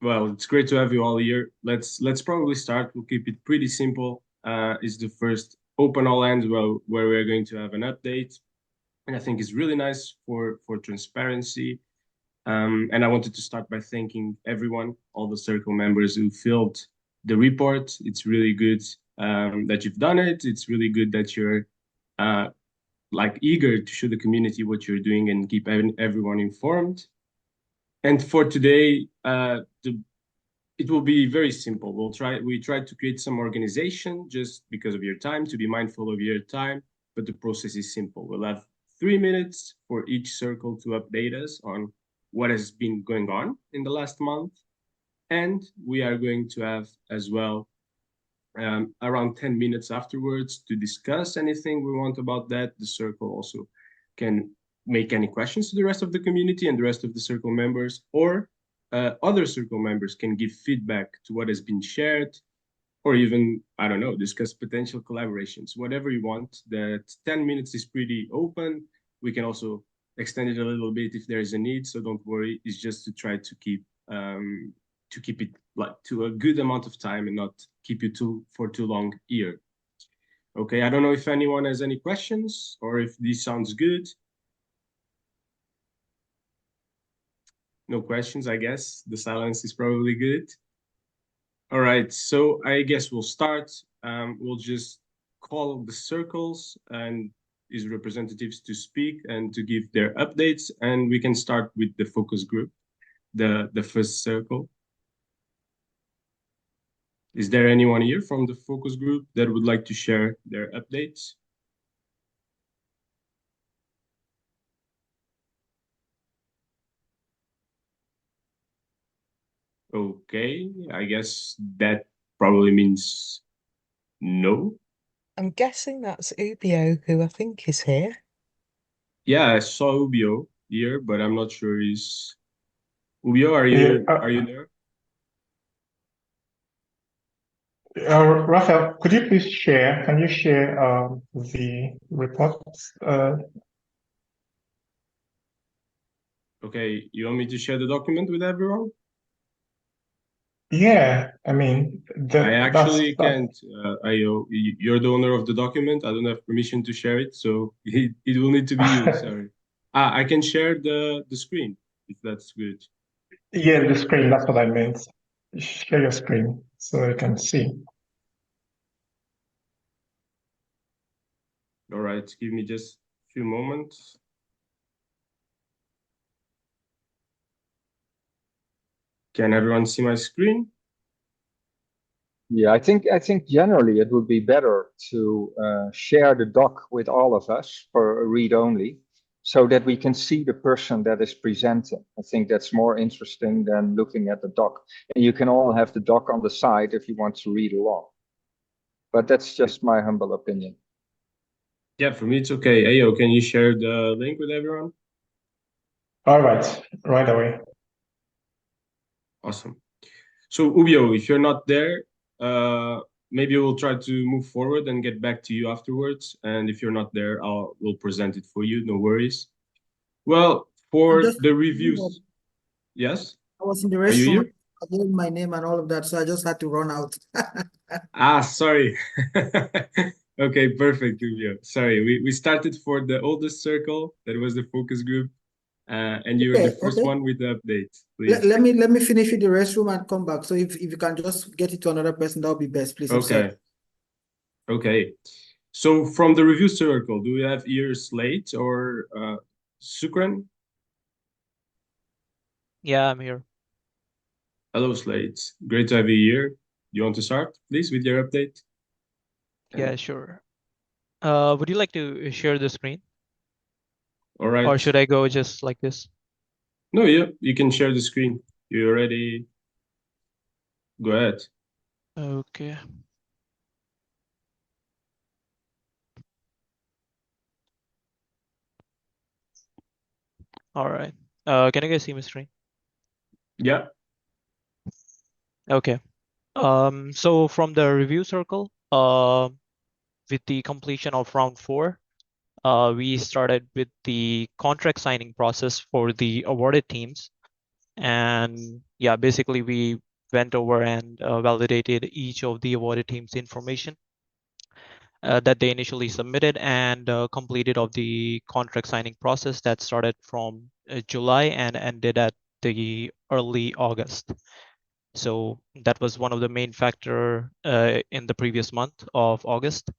Well, it's great to have you all here. Let's probably start. We'll keep it pretty simple. It's the first open all ends where we're going to have an update, and I think it's really nice for transparency. And I wanted to start by thanking everyone, all the circle members who filled the report. It's really good that you've done it. It's really good that you're uh, like eager to show the community what you're doing and keep everyone informed. And for today, it will be very simple. We try to create some organization just because of your time, to be mindful of your time, but the process is simple. We'll have 3 minutes for each circle to update us on what has been going on in the last month. And we are going to have as well around 10 minutes afterwards to discuss anything we want about that. The circle also can make any questions to the rest of the community and the rest of the circle members, or other circle members can give feedback to what has been shared, or even, I don't know, discuss potential collaborations, whatever you want. That 10 minutes is pretty open. We can also extend it a little bit if there is a need, so don't worry. It's just to try to keep it like to a good amount of time and not keep you for too long here. Okay, I don't know if anyone has any questions or if this sounds good. No questions, I guess. The silence is probably good. All right, so I guess we'll start. We'll just call the circles and his representatives to speak and to give their updates, and we can start with the focus group, the first circle. Is there anyone here from the focus group that would like to share their updates? Okay, I guess that probably means no. I'm guessing that's Ubio, who I think is here. Yeah, I saw Ubio here, but I'm not sure he's Ubio, Yeah, are you there? Raphael, could you please share? Can you share the report? Okay, you want me to share the document with everyone? Yeah, I mean I that's actually can't. You're the owner of the document. I don't have permission to share it, so it will need to be you. Sorry. I can share the screen if that's good. yeah, the screen. That's what I meant. Share your screen so you can see. All right, give me just a few moments. Can everyone see my screen? Yeah, I think generally it would be better to share the doc with all of us for a read only, so that we can see the person that is presenting. I think that's more interesting than looking at the doc. And you can all have the doc on the side if you want to read along. But that's just my humble opinion. Yeah, for me it's okay. Ayo, can you share the link with everyone? All right, right away. Awesome. So Ubio, if you're not there, maybe we'll try to move forward and get back to you afterwards. And if you're not there, we'll present it for you. No worries. Well, for the reviews, yes. I was in the Are you restroom. here? I gave my name and all of that, so I just had to run out. Sorry. Okay, perfect, Ubio. Sorry, we started for the oldest circle. That was the focus group. And you're the first one with the update, please. Let me finish with the restroom and come back. So if you can just get it to another person, that would be best, please. Okay. Okay. So from the review circle, do we have here Slate or Sukran? Yeah, I'm here. Hello, Slate. Great to have you here. You want to start, please, with your update? Yeah, sure. Would you like to share the screen? All right. Or should I go just like this? No, yeah, you can share the screen. You already go ahead. Okay. All right. Can you guys see my screen? Yeah. Okay. So from the review circle, with the completion of round 4, we started with the contract signing process for the awarded teams. And yeah, basically we went over and validated each of the awarded teams' information that they initially submitted, and completed of the contract signing process that started from July and ended at the early August. So that was one of the main factor in the previous month of August.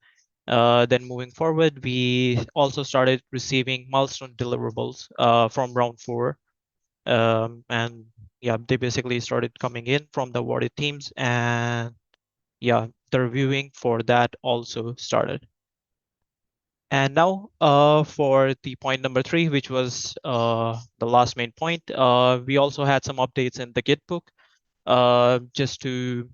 Then moving forward, we also started receiving milestone deliverables from round 4. And yeah, they basically started coming in from the awarded teams, and yeah, the reviewing for that also started. And now for the point number 3, which was the last main point, we also had some updates in the Git book just to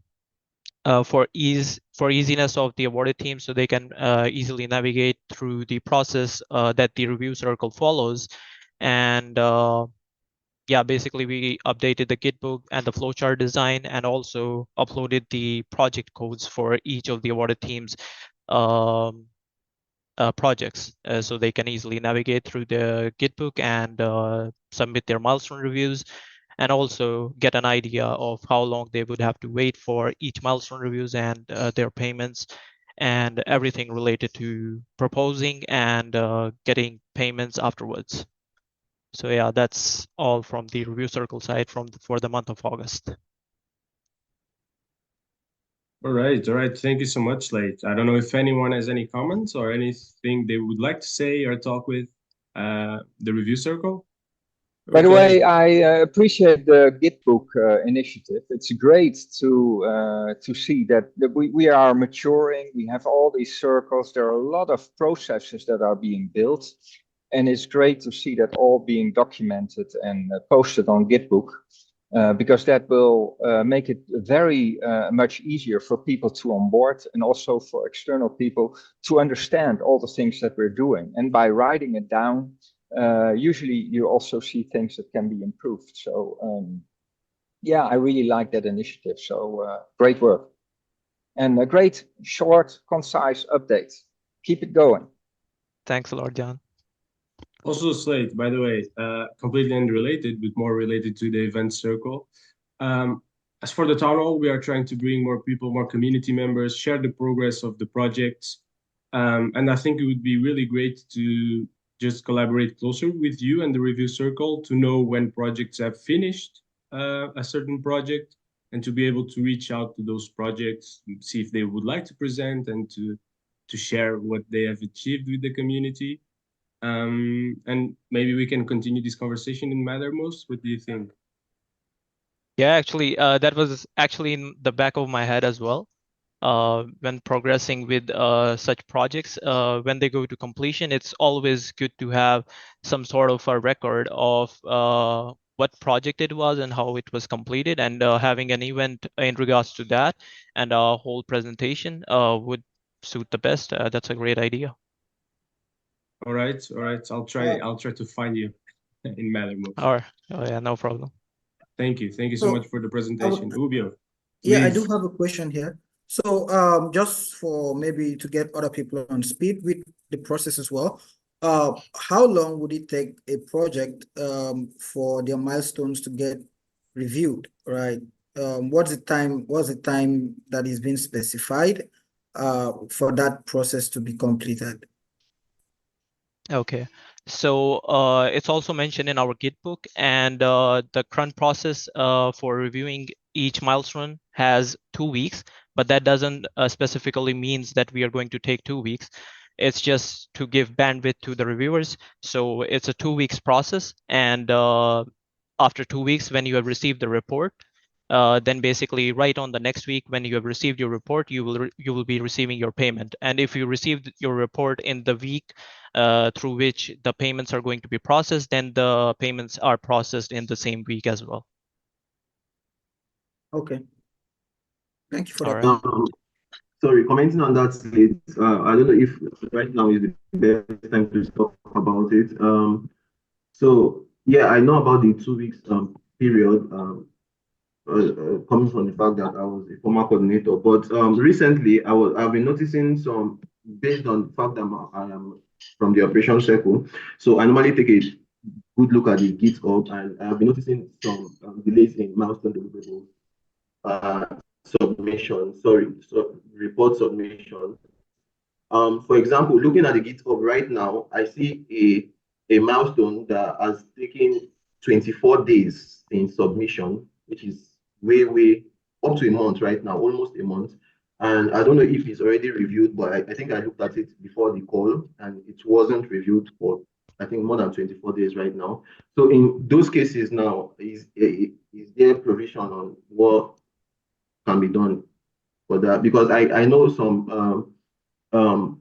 for easiness of the awarded team, so they can easily navigate through the process that the review circle follows. And yeah, basically we updated the Git book and the flowchart design, and also uploaded the project codes for each of the awarded teams projects, so they can easily navigate through the Git book and submit their milestone reviews, and also get an idea of how long they would have to wait for each milestone reviews and their payments, and everything related to proposing and getting payments afterwards. So yeah, that's all from the review circle side for the month of August. All right. Thank you so much, Slate. I don't know if anyone has any comments or anything they would like to say or talk with the review circle. By the way, I appreciate the Gitbook initiative. It's great to see that we are maturing. We have all these circles. There are a lot of processes that are being built, and it's great to see that all being documented and posted on Gitbook, because that will make it very much easier for people to onboard, and also for external people to understand all the things that we're doing. And by writing it down, usually you also see things that can be improved. So yeah, I really like that initiative. So great work. And a great, short, concise update. Keep it going. Thanks a lot, John. Also, Slate, by the way, completely unrelated, but more related to the event circle. As for the town hall, we are trying to bring more people, more community members, share the progress of the projects. And I think it would be really great to just collaborate closer with you and the review circle to know when projects have finished a certain project, and to be able to reach out to those projects, see if they would like to present, and to share what they have achieved with the community. And maybe we can continue this conversation in Mattermost. What do you think? Yeah, actually, that was actually in the back of my head as well. When progressing with such projects, when they go to completion, it's always good to have some sort of a record of what project it was and how it was completed, and having an event in regards to that, and a whole presentation would suit the best. That's a great idea. All right. I'll try to find you in Mattermost. All right. Oh yeah, no problem. Thank you so much for the presentation. Ubio, yeah, I please. do have a question here. So just for maybe to get other people on speed with the process as well, how long would it take a project for their milestones to get reviewed, right? What's the time that is being specified for that process to be completed? Okay, so it's also mentioned in our Git book, and the current process for reviewing each milestone has 2 weeks, but that doesn't specifically means that we are going to take 2 weeks. It's just to give bandwidth to the reviewers. So it's a 2 weeks process, and after 2 weeks, when you have received the report, then basically right on the next week when you have received your report, you will be receiving your payment. And if you received your report in the week through which the payments are going to be processed, then the payments are processed in the same week as well. Okay. Thank you for All that. right. Sorry, commenting on that, I don't know if right now is the best time to talk about it. So yeah, I know about the 2 weeks period. Coming from the fact that I was a former coordinator, but recently I've been noticing some, based on the fact that I am from the operations circle. So I normally take a good look at the GitHub, and I've been noticing some delays in milestone deliverables submission, so report submission. For example, looking at the GitHub right now, I see a milestone that has taken 24 days in submission, which is way up to a month right now, almost a month. And I don't know if it's already reviewed, but I think I looked at it before the call and it wasn't reviewed for, I think, more than 24 days right now. So in those cases now, is there provision on what can be done for that? Because I know some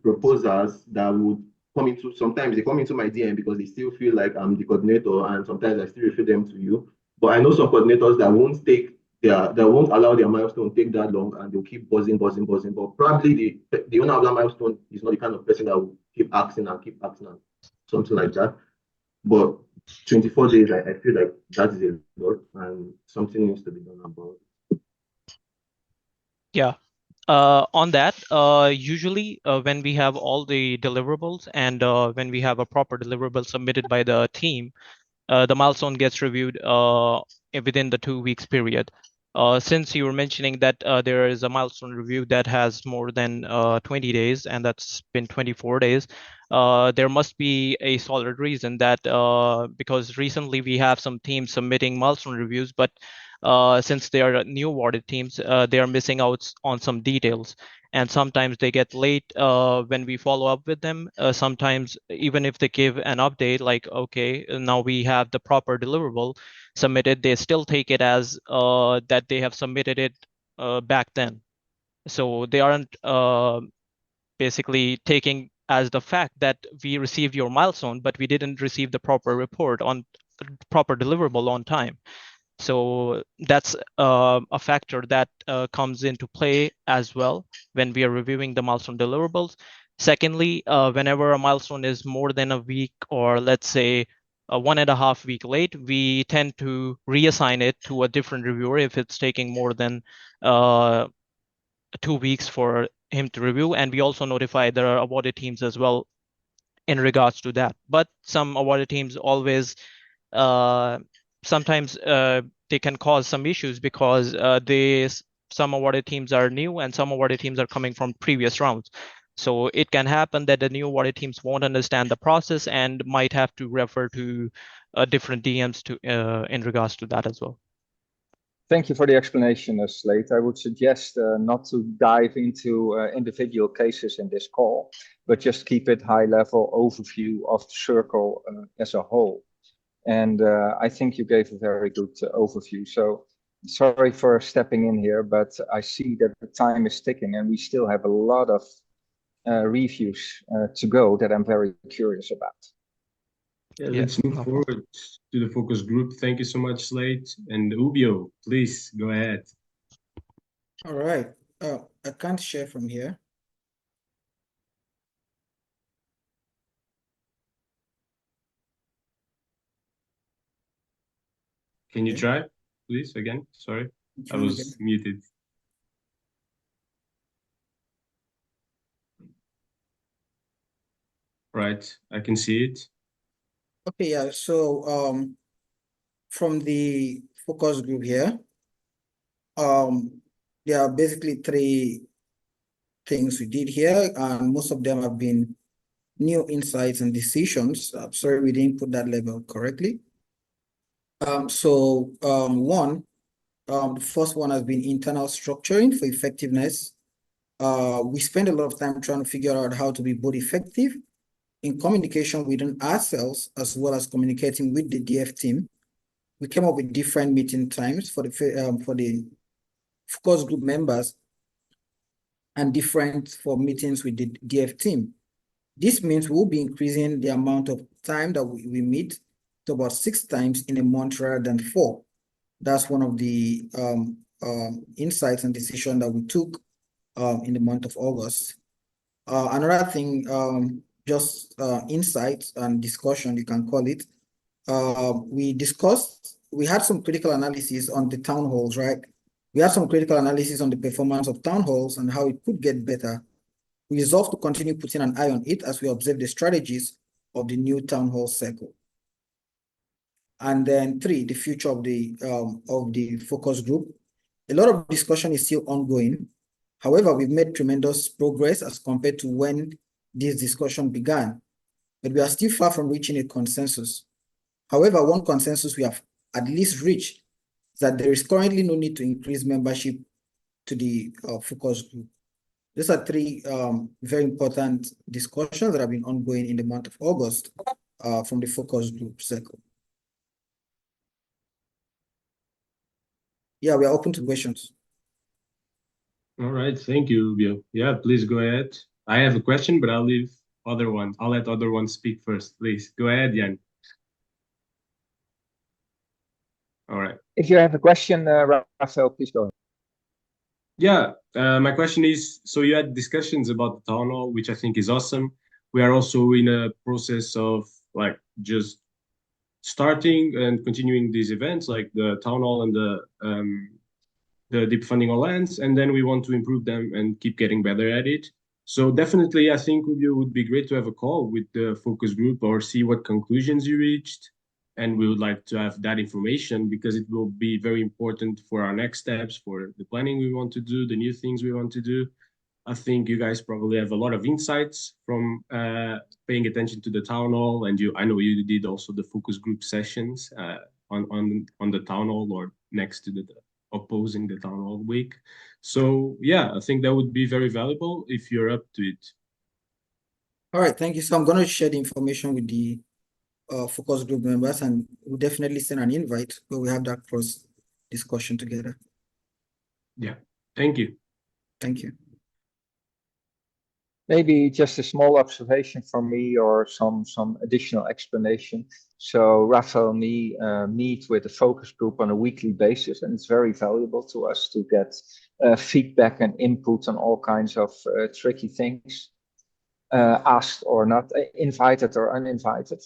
proposals that would come into, sometimes they come into my DM because they still feel like I'm the coordinator, and sometimes I still refer them to you. But I know some coordinators that won't take that won't allow their milestone to take that long, and they'll keep buzzing. But probably the owner of that milestone is not the kind of person that will keep asking and something like that. But 24 days, I feel like that is a lot, and something needs to be done about it. Yeah. On that, usually when we have all the deliverables and when we have a proper deliverable submitted by the team, the milestone gets reviewed within the 2 weeks period. Since you were mentioning that there is a milestone review that has more than 20 days, and that's been 24 days, there must be a solid reason that because recently we have some teams submitting milestone reviews, but since they are new awarded teams, they are missing out on some details. And sometimes they get late when we follow up with them. Sometimes even if they give an update like, okay, now we have the proper deliverable submitted, they still take it as that they have submitted it back then. So they aren't basically taking as the fact that we received your milestone, but we didn't receive the proper report on proper deliverable on time. So that's a factor that comes into play as well when we are reviewing the milestone deliverables. Secondly, whenever a milestone is more than a week, or let's say 1.5 weeks late, we tend to reassign it to a different reviewer if it's taking more than 2 weeks for him to review. And we also notify the awarded teams as well in regards to that. But some awarded teams always sometimes they can cause some issues because some awarded teams are new and some awarded teams are coming from previous rounds. So it can happen that the new awarded teams won't understand the process and might have to refer to different DMs to in regards to that as well. Thank you for the explanation, Slate. I would suggest not to dive into individual cases in this call, but just keep it high-level overview of the circle as a whole. And I think you gave a very good overview. So sorry for stepping in here, but I see that the time is ticking and we still have a lot of reviews to go that I'm very curious about. Yeah, let's move forward to the focus group. Thank you so much, Slate. And Ubio, please go ahead. All right. I can't share from here. Can you try, please, again? Sorry, I was muted. Right, I can see it. Okay, yeah. So from the focus group here, there are basically 3 things we did here, and most of them have been new insights and decisions. I'm sorry we didn't put that level correctly. The first one has been internal structuring for effectiveness. We spend a lot of time trying to figure out how to be both effective in communication within ourselves as well as communicating with the DF team. We came up with different meeting times for the focus group members and different for meetings with the DF team. This means we'll be increasing the amount of time that we meet to about 6 times in a month rather than 4. That's one of the insights and decisions that we took in the month of August. Another thing, insights and discussion, you can call it. We had some critical analysis on the town halls, right? We had some critical analysis on the performance of town halls and how it could get better. We resolved to continue putting an eye on it as we observe the strategies of the new town hall cycle. And then 3, the future of the focus group. A lot of discussion is still ongoing. However, we've made tremendous progress as compared to when this discussion began, but we are still far from reaching a consensus. However, one consensus we have at least reached is that there is currently no need to increase membership to the focus group. These are 3 very important discussions that have been ongoing in the month of August from the focus group circle. Yeah, we are open to questions. All right, thank you, Rubio. Yeah, please go ahead. I have a question, but I'll let other ones speak first. Please go ahead, Jan. All right. If you have a question, Raphael, please go ahead. Yeah, my question is, so you had discussions about the town hall, which I think is awesome. We are also in a process of like just starting and continuing these events, like the town hall and the deep funding all lands, and then we want to improve them and keep getting better at it. So definitely, I think it would be great to have a call with the focus group or see what conclusions you reached. And we would like to have that information because it will be very important for our next steps, for the planning we want to do, the new things we want to do. I think you guys probably have a lot of insights from paying attention to the town hall, and I know you did also the focus group sessions on the town hall or next to the opposing the town hall week. So yeah, I think that would be very valuable if you're up to it. All right, thank you. So I'm going to share the information with the focus group members, and we'll definitely send an invite where we have that cross discussion together. Yeah, thank you. Thank you. Maybe just a small observation from me or some additional explanation. So Raphael and me meet with the focus group on a weekly basis, and it's very valuable to us to get feedback and input on all kinds of tricky things, asked or not, invited or uninvited.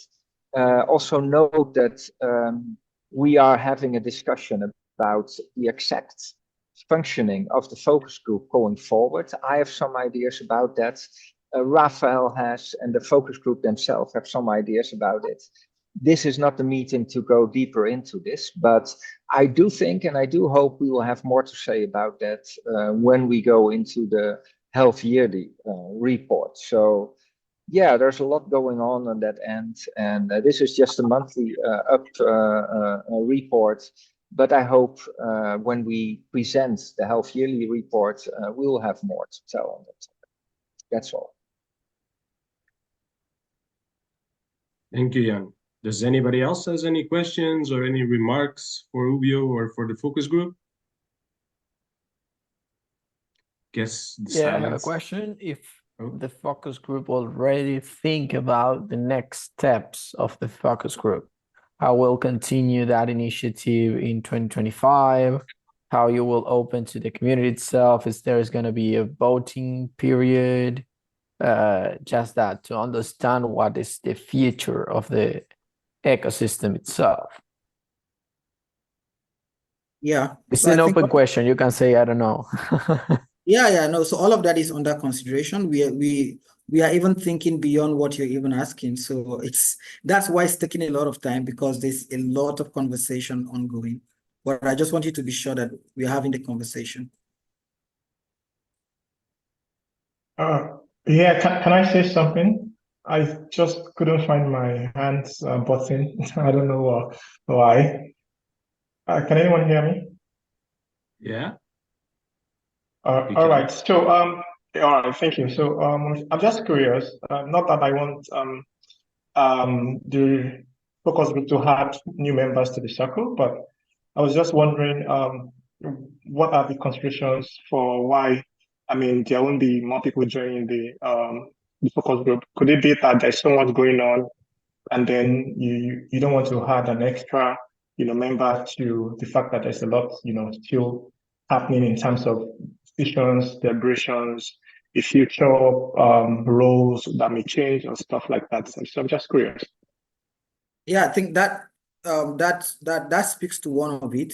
Also note that we are having a discussion about the exact functioning of the focus group going forward. I have some ideas about that. Raphael has, and the focus group themselves have some ideas about it. This is not the meeting to go deeper into this, but I do think and I do hope we will have more to say about that when we go into the health yearly report. So yeah, there's a lot going on that end, and this is just a monthly report. But I hope when we present the health yearly report, we will have more to tell on that. That's all. Thank you, Jan. Does anybody else has any questions or any remarks for Rubio or for the focus group? Guess the Yeah, I have a silence. question. If Oh. the focus group already think about the next steps of the focus group, how we'll continue that initiative in 2025, how you will open to the community itself, is there is going to be a voting period, just that to understand what is the future of the ecosystem itself. Yeah. It's So an I think open question. You can say, I don't know. Yeah, no. So all of that is under consideration. We are even thinking beyond what you're even asking. So that's why it's taking a lot of time, because there's a lot of conversation ongoing. But I just want you to be sure that we're having the conversation. Yeah, can I say something? I just couldn't find my hands button. I don't know why. Can anyone hear me? Yeah. All right. So all right. Thank you. So I'm just curious. Not that I want the focus group to add new members to the circle, but I was just wondering what are the considerations for why? I mean, there won't be more people joining the focus group. Could it be that there's so much going on, and then you don't want to add an extra member to the fact that there's a lot still happening in terms of decisions, deliberations, the future roles that may change and stuff like that. So I'm just curious. Yeah, I think that that speaks to one of it.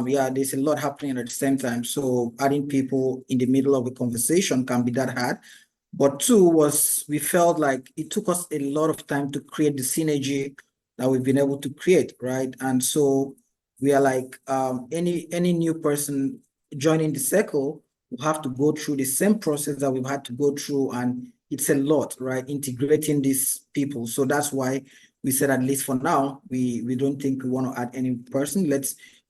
Yeah, there's a lot happening at the same time. So adding people in the middle of a conversation can be that hard. But 2 was we felt like it took us a lot of time to create the synergy that we've been able to create, right? And so we are like any new person joining the circle will have to go through the same process that we've had to go through, and it's a lot, right? Integrating these people. So that's why we said, at least for now, we don't think we want to add any person.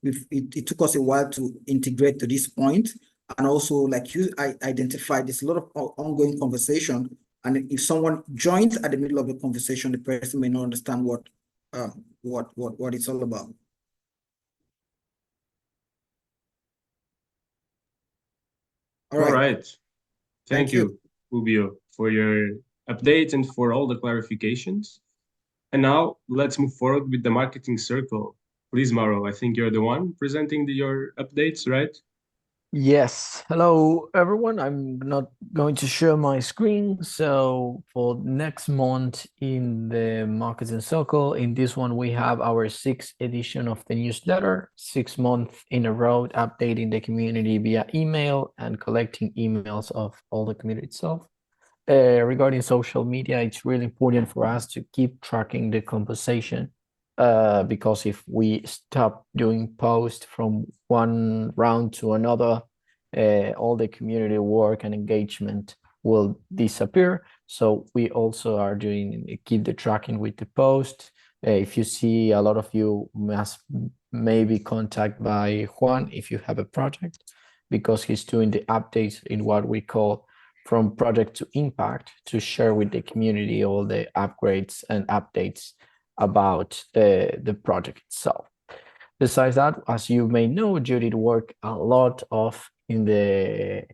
It took us a while to integrate to this point. And also, like I identified, there's a lot of ongoing conversation. And if someone joins at the middle of the conversation, the person may not understand what it's all about. All All right. right. Thank you, Rubio, for your update and for all the clarifications. And now let's move forward with the marketing circle. Please, Mauro, I think you're the one presenting your updates, right? Yes. Hello, everyone. I'm not going to share my screen. So for next month in the Marketing Circle, in this one, we have our 6th edition of the newsletter, 6 months in a row, updating the community via email and collecting emails of all the community itself. Regarding social media, it's really important for us to keep tracking the conversation, because if we stop doing posts from one round to another, all the community work and engagement will disappear. So we also are doing keep the tracking with the post. If you see, a lot of you must maybe contact by Juan if you have a project, because he's doing the updates in what we call from project to impact, to share with the community all the upgrades and updates about the project itself. Besides that, as you may know, Judith worked a lot in the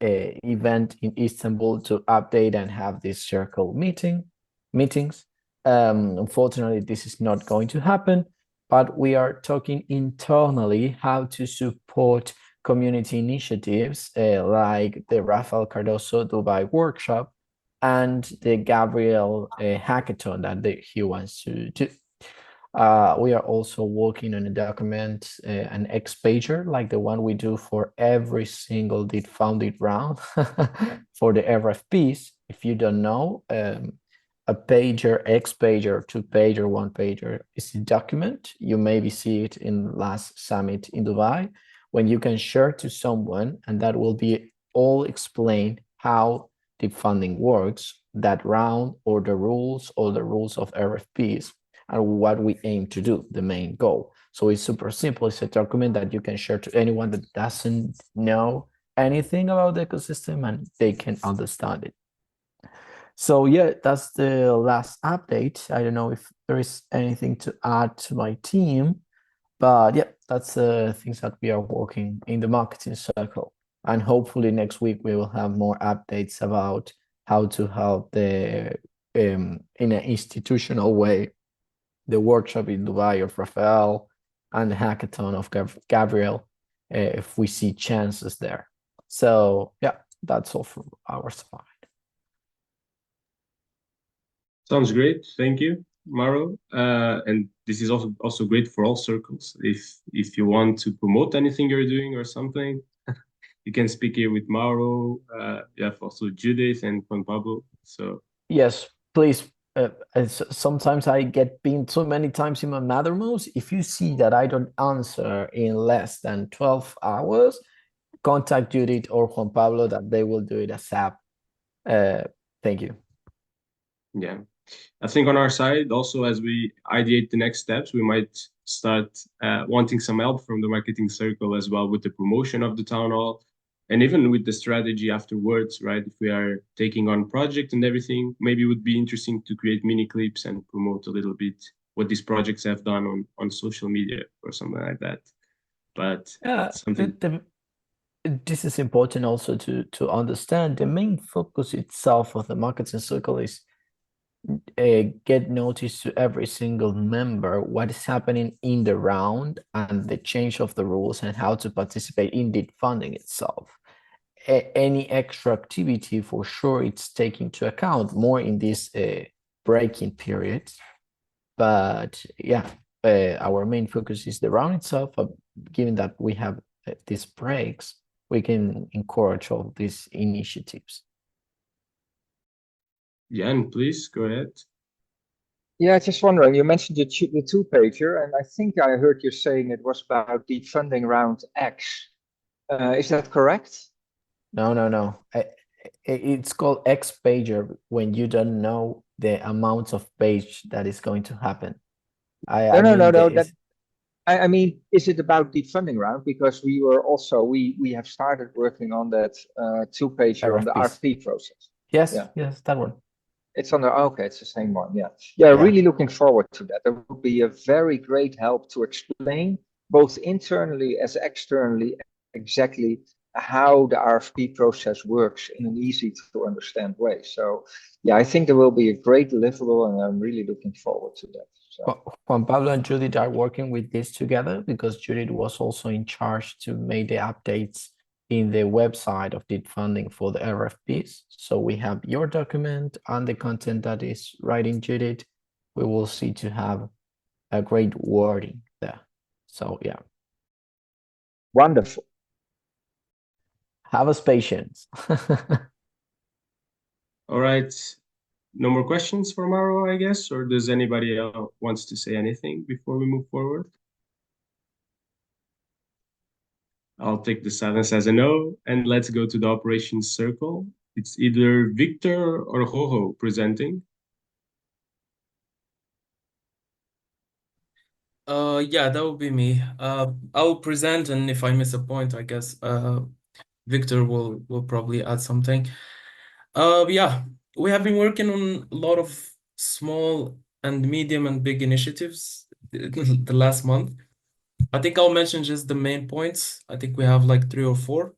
event in Istanbul to update and have this circle meetings. Unfortunately, this is not going to happen, but we are talking internally how to support community initiatives like the Rafael Cardoso Dubai workshop and the Gabriel hackathon that he wants to do. We are also working on a document, an X-pager, like the one we do for every single Did Founded round for the RFPs. If you don't know, a pager, X-pager, 2-pager, 1-pager is a document. You maybe see it in last summit in Dubai, when you can share to someone, and that will be all explained how the funding works, that round, or the rules of RFPs, and what we aim to do, the main goal. So it's super simple. It's a document that you can share to anyone that doesn't know anything about the ecosystem, and they can understand it. So yeah, that's the last update. I don't know if there is anything to add to my team, but yeah, that's the things that we are working in the marketing circle. And hopefully next week we will have more updates about how to help the in an institutional way, the workshop in Dubai of Rafael and the hackathon of Gabriel, if we see chances there. So yeah, that's all from our side. Sounds great. Thank you, Mauro. And this is also great for all circles. If you want to promote anything you're doing or something, you can speak here with Mauro. You have also Judith and Juan Pablo. So yes, please. Sometimes I get pinned so many times in my Mattermost. If you see that I don't answer in less than 12 hours, contact Judith or Juan Pablo, that they will do it ASAP. Thank you. Yeah, I think on our side, also as we ideate the next steps, we might start wanting some help from the marketing circle as well with the promotion of the town hall, and even with the strategy afterwards, right? If we are taking on project and everything, maybe it would be interesting to create mini clips and promote a little bit what these projects have done on social media or something like that. But something. This is important also to understand. The main focus itself of the marketing circle is get notice to every single member what is happening in the round and the change of the rules and how to participate in the funding itself. Any extra activity, for sure, it's taken into account more in this breaking period. But yeah, our main focus is the round itself. Given that we have these breaks, we can encourage all these initiatives. Jan, please go ahead. Yeah, just wondering, you mentioned the two-pager, and I think I heard you saying it was about the funding round X. Is that correct? No. It's called X pager when you don't know the amount of page that is going to happen. I mean, No. I mean, is it about the funding round? Because we have started working on that two-pager on the RFPs. RFP process. Yes, Yeah. yes, that one. It's okay, it's the same one. Yeah. Yeah. Really looking forward to that. That would be a very great help to explain both internally as externally exactly how the RFP process works in an easy to understand way. So yeah, I think there will be a great deliverable, and I'm really looking forward to that. So. Juan Pablo and Judith are working with this together because Judith was also in charge to make the updates in the website of DID funding for the RFPs. So we have your document and the content that is writing Judith. We will see to have a great wording there. So yeah. Wonderful. Have us patience. All right. No more questions for Maro, I guess, or does anybody else wants to say anything before we move forward? I'll take the silence as a no, and let's go to the operations circle. It's either Victor or Jojo presenting. Yeah, that would be me. I'll present, and if I miss a point, I guess Victor will probably add something. Yeah, we have been working on a lot of small and medium and big initiatives the last month. I think I'll mention just the main points. I think we have like 3 or 4.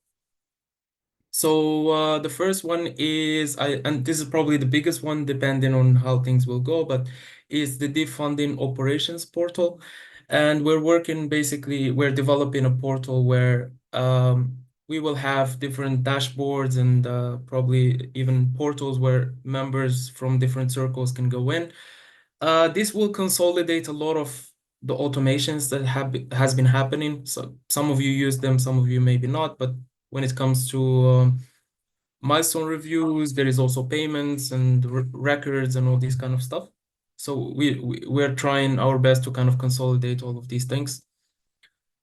So the first one is, and this is probably the biggest one, depending on how things will go, but is the defunding operations portal. And we're developing a portal where we will have different dashboards and probably even portals where members from different circles can go in. This will consolidate a lot of the automations that has been happening. So some of you use them, some of you maybe not, but when it comes to milestone reviews, there is also payments and records and all these kind of stuff. So we're trying our best to kind of consolidate all of these things.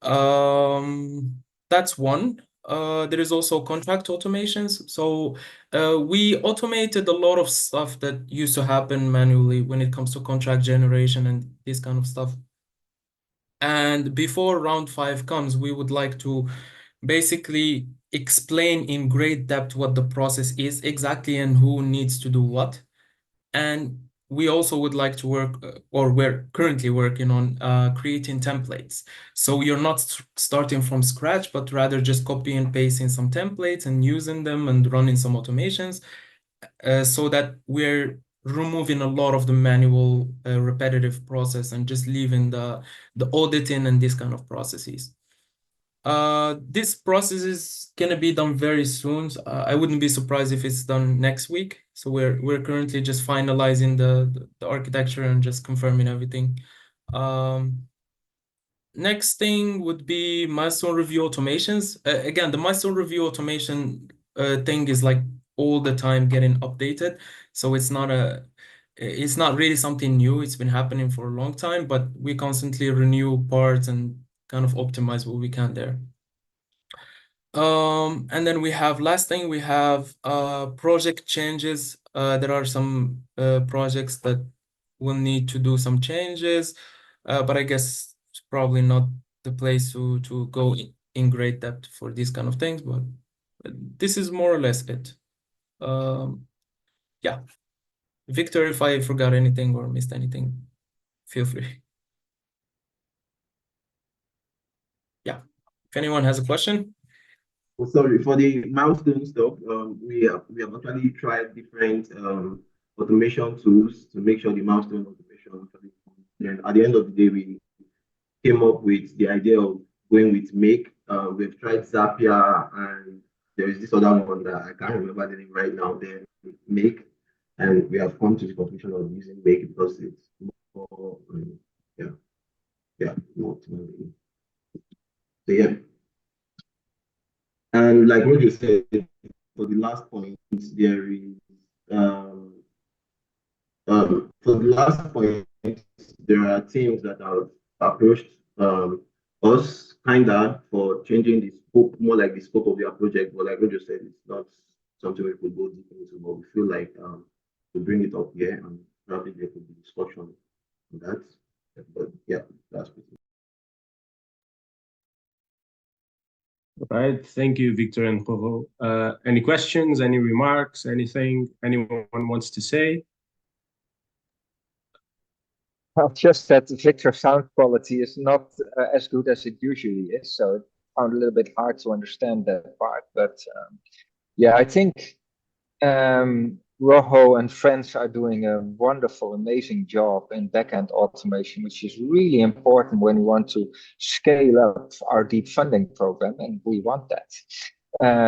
That's one. There is also contract automations. So we automated a lot of stuff that used to happen manually when it comes to contract generation and this kind of stuff. And before round 5 comes, we would like to basically explain in great depth what the process is exactly and who needs to do what. And we also would like to work, or we're currently working on creating templates. So you're not starting from scratch, but rather just copy and pasting some templates and using them and running some automations so that we're removing a lot of the manual repetitive process and just leaving the auditing and this kind of processes. This process is gonna be done very soon. I wouldn't be surprised if it's done next week. So we're currently just finalizing the architecture and just confirming everything. Next thing would be milestone review automations. Again, the milestone review automation thing is like all the time getting updated. So it's not really something new. It's been happening for a long time, but we constantly renew parts and kind of optimize what we can there. And then last thing, we have project changes. There are some projects that will need to do some changes, but I guess it's probably not the place to go in great depth for these kind of things, but this is more or less it. Yeah. Victor, if I forgot anything or missed anything, feel free. Yeah. If anyone has a question. Oh, sorry, for the milestone stuff, we have actually tried different automation tools to make sure the milestone automation. And at the end of the day, we came up with the idea of going with Make. We've tried Zapier, and there is this other one that I can't remember the name right now. Then Make, and we have come to the conclusion of using Make because it's more, more. So yeah. And like Roger said, for the last point, there is For the last point, there are teams that have approached us kinda for changing the scope, more like the scope of their project. But like Roger said, it's not something we could go deep into, but we feel like to bring it up here and probably there could be discussion on that. But yeah, that's pretty much. Right. Thank you, Victor and Jojo. Any questions, any remarks, anything anyone wants to say? Well, just that Victor's sound quality is not as good as it usually is, so it found a little bit hard to understand that part. But yeah, I think Rojo and friends are doing a wonderful, amazing job in backend automation, which is really important when we want to scale up our deep funding program, and we want that.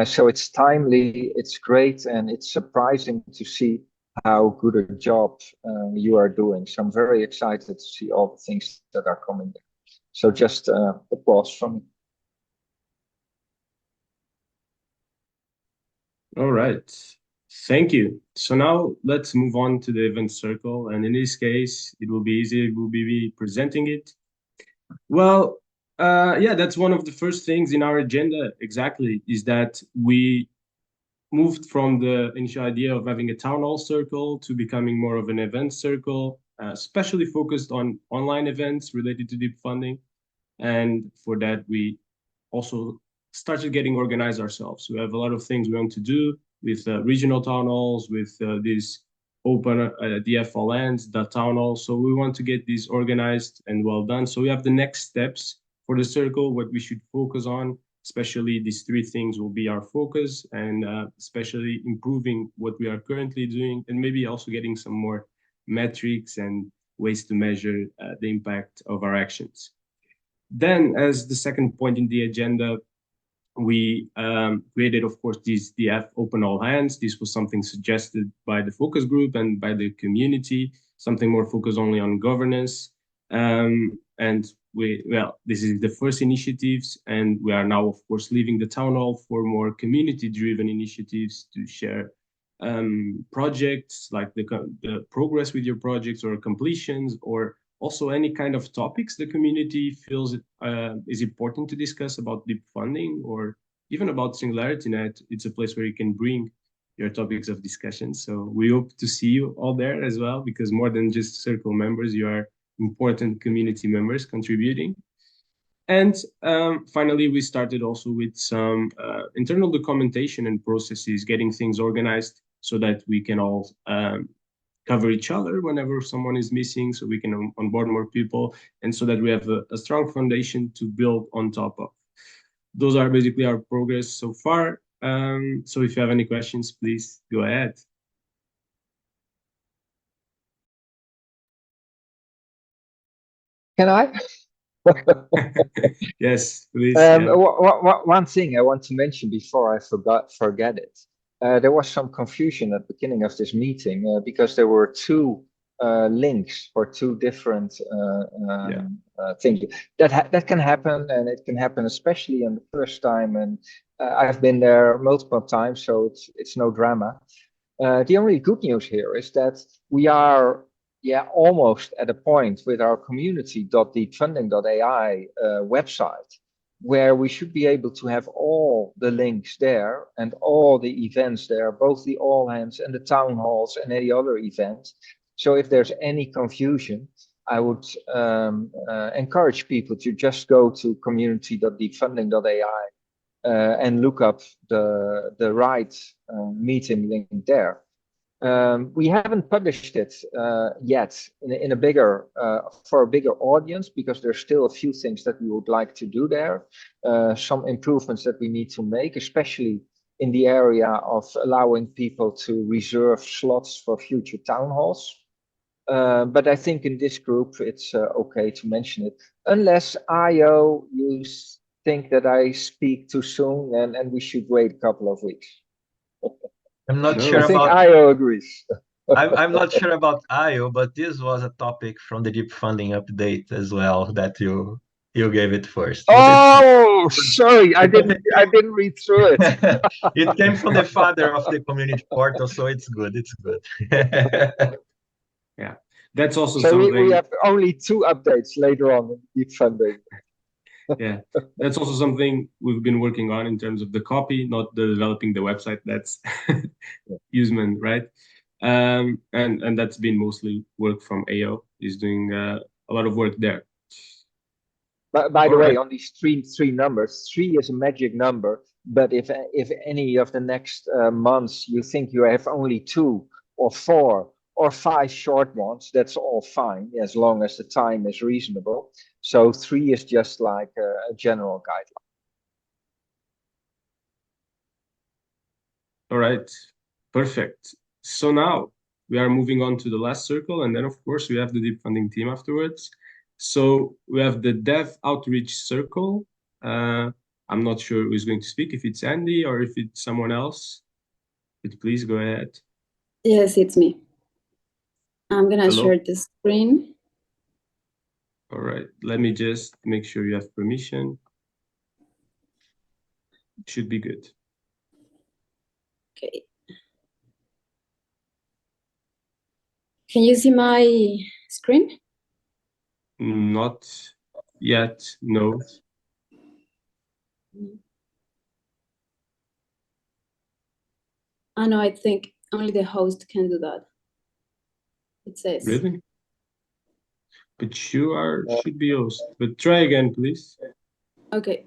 So it's timely, it's great, and it's surprising to see how good a job you are doing. So I'm very excited to see all the things that are coming there. So just applause from me. All right. Thank you. So now let's move on to the event circle. And in this case, it will be easy. We'll be presenting it. Well, yeah, that's one of the first things in our agenda, exactly, is that we moved from the initial idea of having a town hall circle to becoming more of an event circle, especially focused on online events related to deep funding. And for that, we also started getting organized ourselves. We have a lot of things we want to do with regional town halls, with these open DFLNs, the town hall. So we want to get these organized and well done. So we have the next steps for the circle, what we should focus on, especially these three things will be our focus, and especially improving what we are currently doing, and maybe also getting some more metrics and ways to measure the impact of our actions. Then, as the second point in the agenda, we created, of course, these DF Open All Hands. This was something suggested by the focus group and by the community, something more focused only on governance. And this is the first initiatives, and we are now, of course, leaving the town hall for more community-driven initiatives to share projects, like the progress with your projects or completions, or also any kind of topics the community feels is important to discuss about deep funding, or even about SingularityNet. It's a place where you can bring your topics of discussion. So we hope to see you all there as well, because more than just circle members, you are important community members contributing. And finally, we started also with some internal documentation and processes, getting things organized so that we can all cover each other whenever someone is missing, so we can onboard more people, and so that we have a strong foundation to build on top of. Those are basically our progress so far. So if you have any questions, please go ahead. Can I? Yes, please. Yeah. One thing I want to mention before I forget it. There was some confusion at the beginning of this meeting because there were two links for two different things. That can happen, and it can happen especially on the first time. And I've been there multiple times, so it's no drama. The only good news here is that we are almost at a point with our community.deepfunding.ai website, where we should be able to have all the links there and all the events there, both the all hands and the town halls and any other events. So if there's any confusion, I would encourage people to just go to community.deepfunding.ai and look up the right meeting link there. We haven't published it yet in a bigger for a bigger audience, because there's still a few things that we would like to do there, some improvements that we need to make, especially in the area of allowing people to reserve slots for future town halls. But I think in this group it's okay to mention it, unless Ayo, you think that I speak too soon and we should wait a couple of weeks. I'm not sure I think about Ayo agrees. I'm not sure about Ayo, but this was a topic from the deep funding update as well that you gave it first. Oh, sorry, I didn't read through it. It came from the father of the community portal, so it's good. It's good. Yeah, that's also So something. we have only 2 updates later on in deep funding. Yeah, that's also something we've been working on in terms of the copy, not the developing the website. That's Usman, right? And that's been mostly work from AO. He's doing a lot of work there. By the All way, right. on these three numbers, 3 is a magic number. But if any of the next months you think you have only 2 or 4 or 5 short ones, that's all fine as long as the time is reasonable. So 3 is just like a general guideline. All right, perfect. So now we are moving on to the last circle, and then of course we have the deep funding team afterwards. So we have the dev outreach circle. I'm not sure who's going to speak, if it's Andy or if it's someone else. But please go ahead. Yes, it's me. I'm gonna Hello. share the screen. All right, let me just make sure you have permission. It should be good. Okay. Can you see my screen? Not yet, no. No, I think only the host can do that. It says. Really? But you should be host. But try again, please. Okay.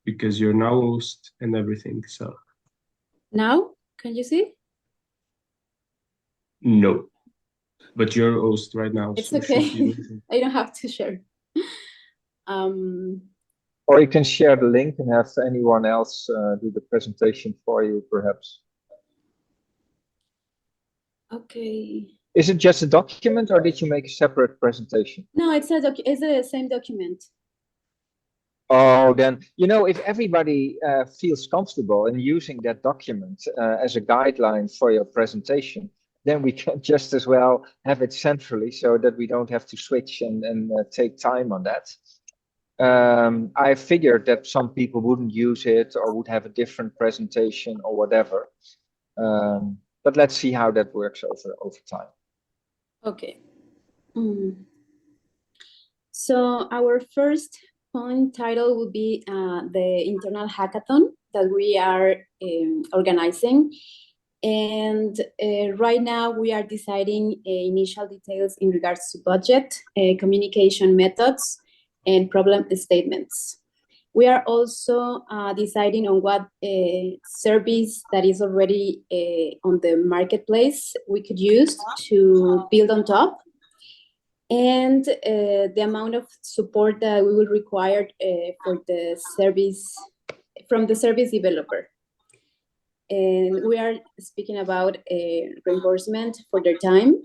Because you're now host and everything, so. Now, can you see? No, but you're host right now. It's so okay. should be amazing. I don't have to share. Or you can share the link and have anyone else do the presentation for you, perhaps. Okay. Is it just a document or did you make a separate presentation? No, it's the same document. Oh, then, if everybody feels comfortable in using that document as a guideline for your presentation, then we can just as well have it centrally so that we don't have to switch and take time on that. I figured that some people wouldn't use it or would have a different presentation or whatever. But let's see how that works over time. Okay. So our first point title will be the internal hackathon that we are organizing. And right now we are deciding initial details in regards to budget, communication methods, and problem statements. We are also deciding on what service that is already on the marketplace we could use to build on top, and the amount of support that we will require for the service from the service developer. And we are speaking about reimbursement for their time.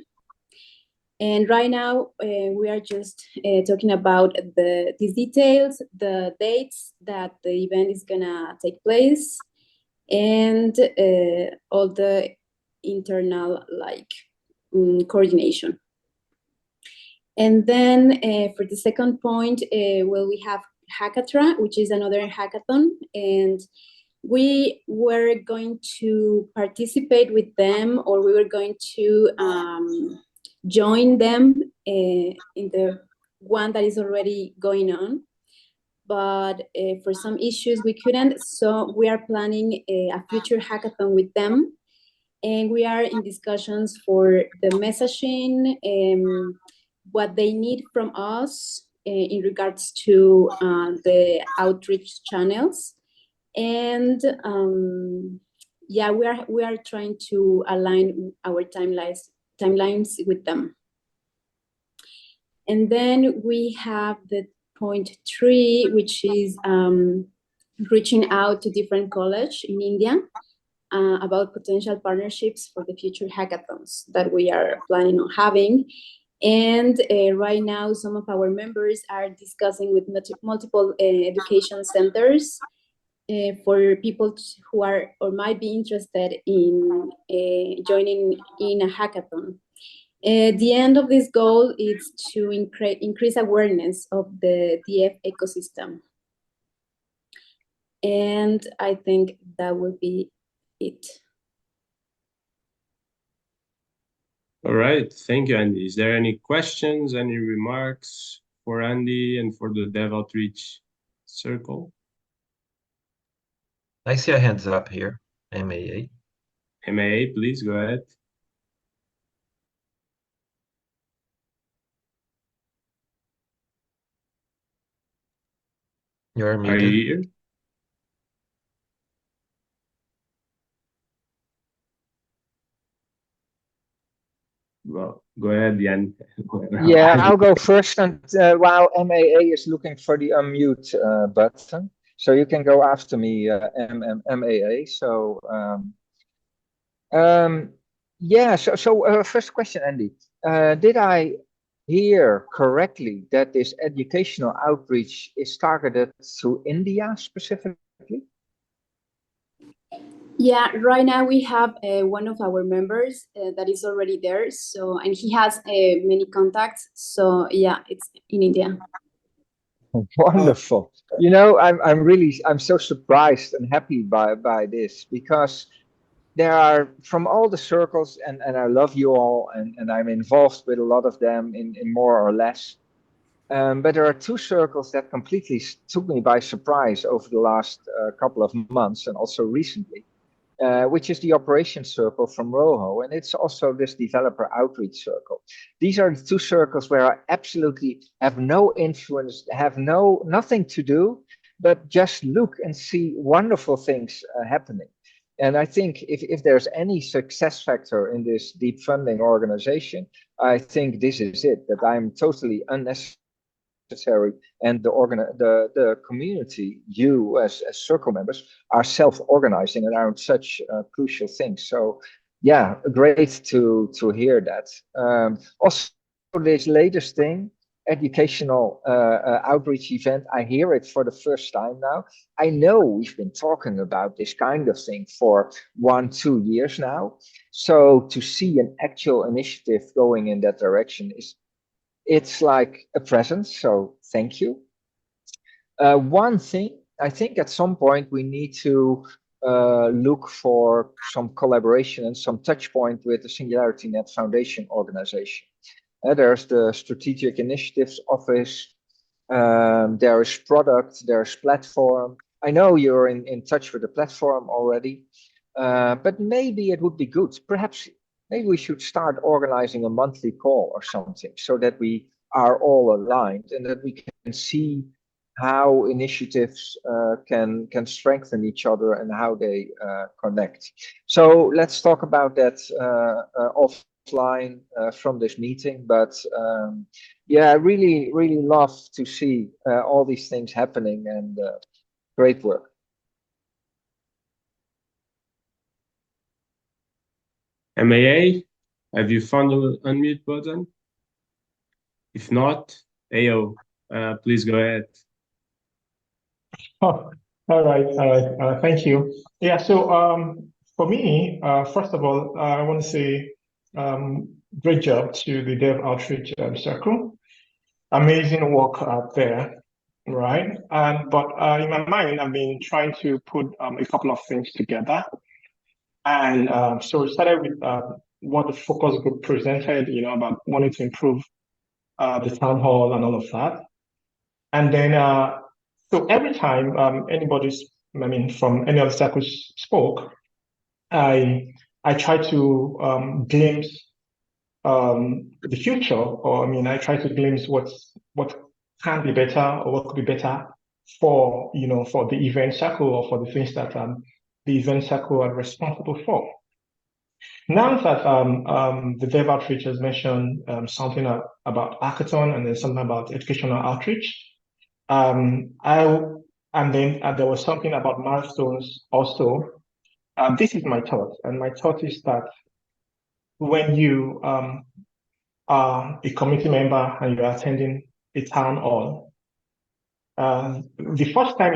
And right now, we are just talking about these details, the dates that the event is gonna take place, and all the internal coordination. And then for the second point, we have hackathon, which is another hackathon, and we were going to participate with them, or we were going to join them in the one that is already going on. But for some issues we couldn't, so we are planning a future hackathon with them. And we are in discussions for the messaging, what they need from us in regards to the outreach channels. And yeah, we are trying to align our timelines with them. And then we have the point 3, which is reaching out to different colleges in India about potential partnerships for the future hackathons that we are planning on having. And right now, some of our members are discussing with multiple education centers for people who are or might be interested in joining in a hackathon. The end of this goal is to increase awareness of the DF ecosystem. And I think that will be it. All right, thank you, Andy. Is there any questions, any remarks for Andy and for the Dev Outreach Circle? I see a hands up here, MAA. MAA, please go ahead. You're Are muted. you here? Well, go ahead, Jan. Yeah, I'll go first, and while MAA is looking for the unmute button, so you can go after me, MAA. So yeah, so first question, Andy. Did I hear correctly that this educational outreach is targeted to India specifically? Yeah, right now we have one of our members that is already there. So, and he has many contacts. So yeah, it's in India. Wonderful. You know, I'm so surprised and happy by this, because there are, from all the circles, and I love you all, and I'm involved with a lot of them in more or less. But there are two circles that completely took me by surprise over the last couple of months, and also recently, which is the operations circle from Roho, and it's also this developer outreach circle. These are the two circles where I absolutely have no influence, have nothing to do, but just look and see wonderful things happening. And I think if there's any success factor in this deep funding organization, I think this is it, that I'm totally unnecessary, and the community, you as circle members, are self-organizing around such crucial things. So yeah, great to hear that. Also, this latest thing, educational outreach event, I hear it for the first time now. I know we've been talking about this kind of thing for 1-2 years now. So to see an actual initiative going in that direction it's like a present, so thank you. One thing, I think at some point we need to look for some collaboration and some touch point with the Singularity Net Foundation organization. There's the Strategic Initiatives Office, there is product, there's platform. I know you're in touch with the platform already, but maybe it would be good. Perhaps maybe we should start organizing a monthly call or something, so that we are all aligned and that we can see how initiatives can strengthen each other and how they connect. So let's talk about that offline from this meeting. But yeah, I really love to see all these things happening, and great work. MAA, have you found the unmute button? If not, AO, please go ahead. Oh, all right. Thank you. Yeah, so for me, first of all, I want to say great job to the Dev Outreach Circle. Amazing work out there, right? But in my mind, I've been trying to put a couple of things together. And so we started with what the focus group presented, about wanting to improve the town hall and all of that. And then, so every time from any of the circles spoke, I try to glimpse the future, or I try to glimpse what can be better or what could be better for for the event circle, or for the things that the event circle are responsible for. Now that the Dev Outreach has mentioned something about hackathon, and then something about educational outreach, and then there was something about milestones also. This is my thought, and my thought is that when you are a committee member and you're attending a town hall, the first time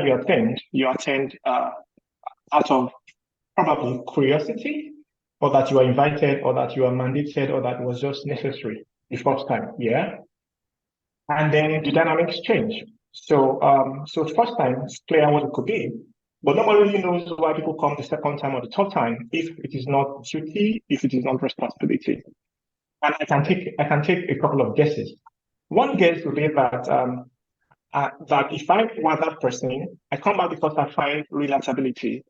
you attend out of probably curiosity, or that you are invited, or that you are mandated, or that was just necessary the first time, yeah? And then the dynamics change. So, so first time it's clear what it could be, but nobody really knows why people come the second time or the third time if it is not duty, if it is not responsibility. And I can take a couple of guesses. One guess would be that that if I were that person, I come back because I find relatability,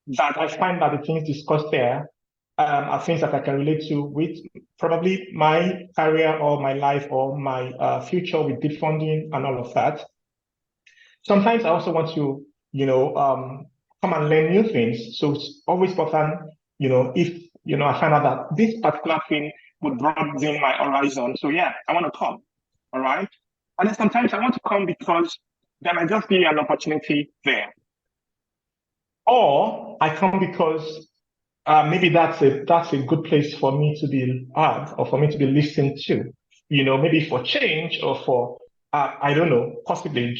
that I find that the things discussed there are things that I can relate to with probably my career or my life or my future with deep funding and all of that. Sometimes I also want to, come and learn new things. So it's always important, if, I find out that this particular thing would broaden my horizon. So yeah, I want to come. All right. And then sometimes I want to come because there might just be an opportunity there. Or I come because maybe that's a good place for me to be heard or for me to be listened to, maybe for change or for, I don't know, possibly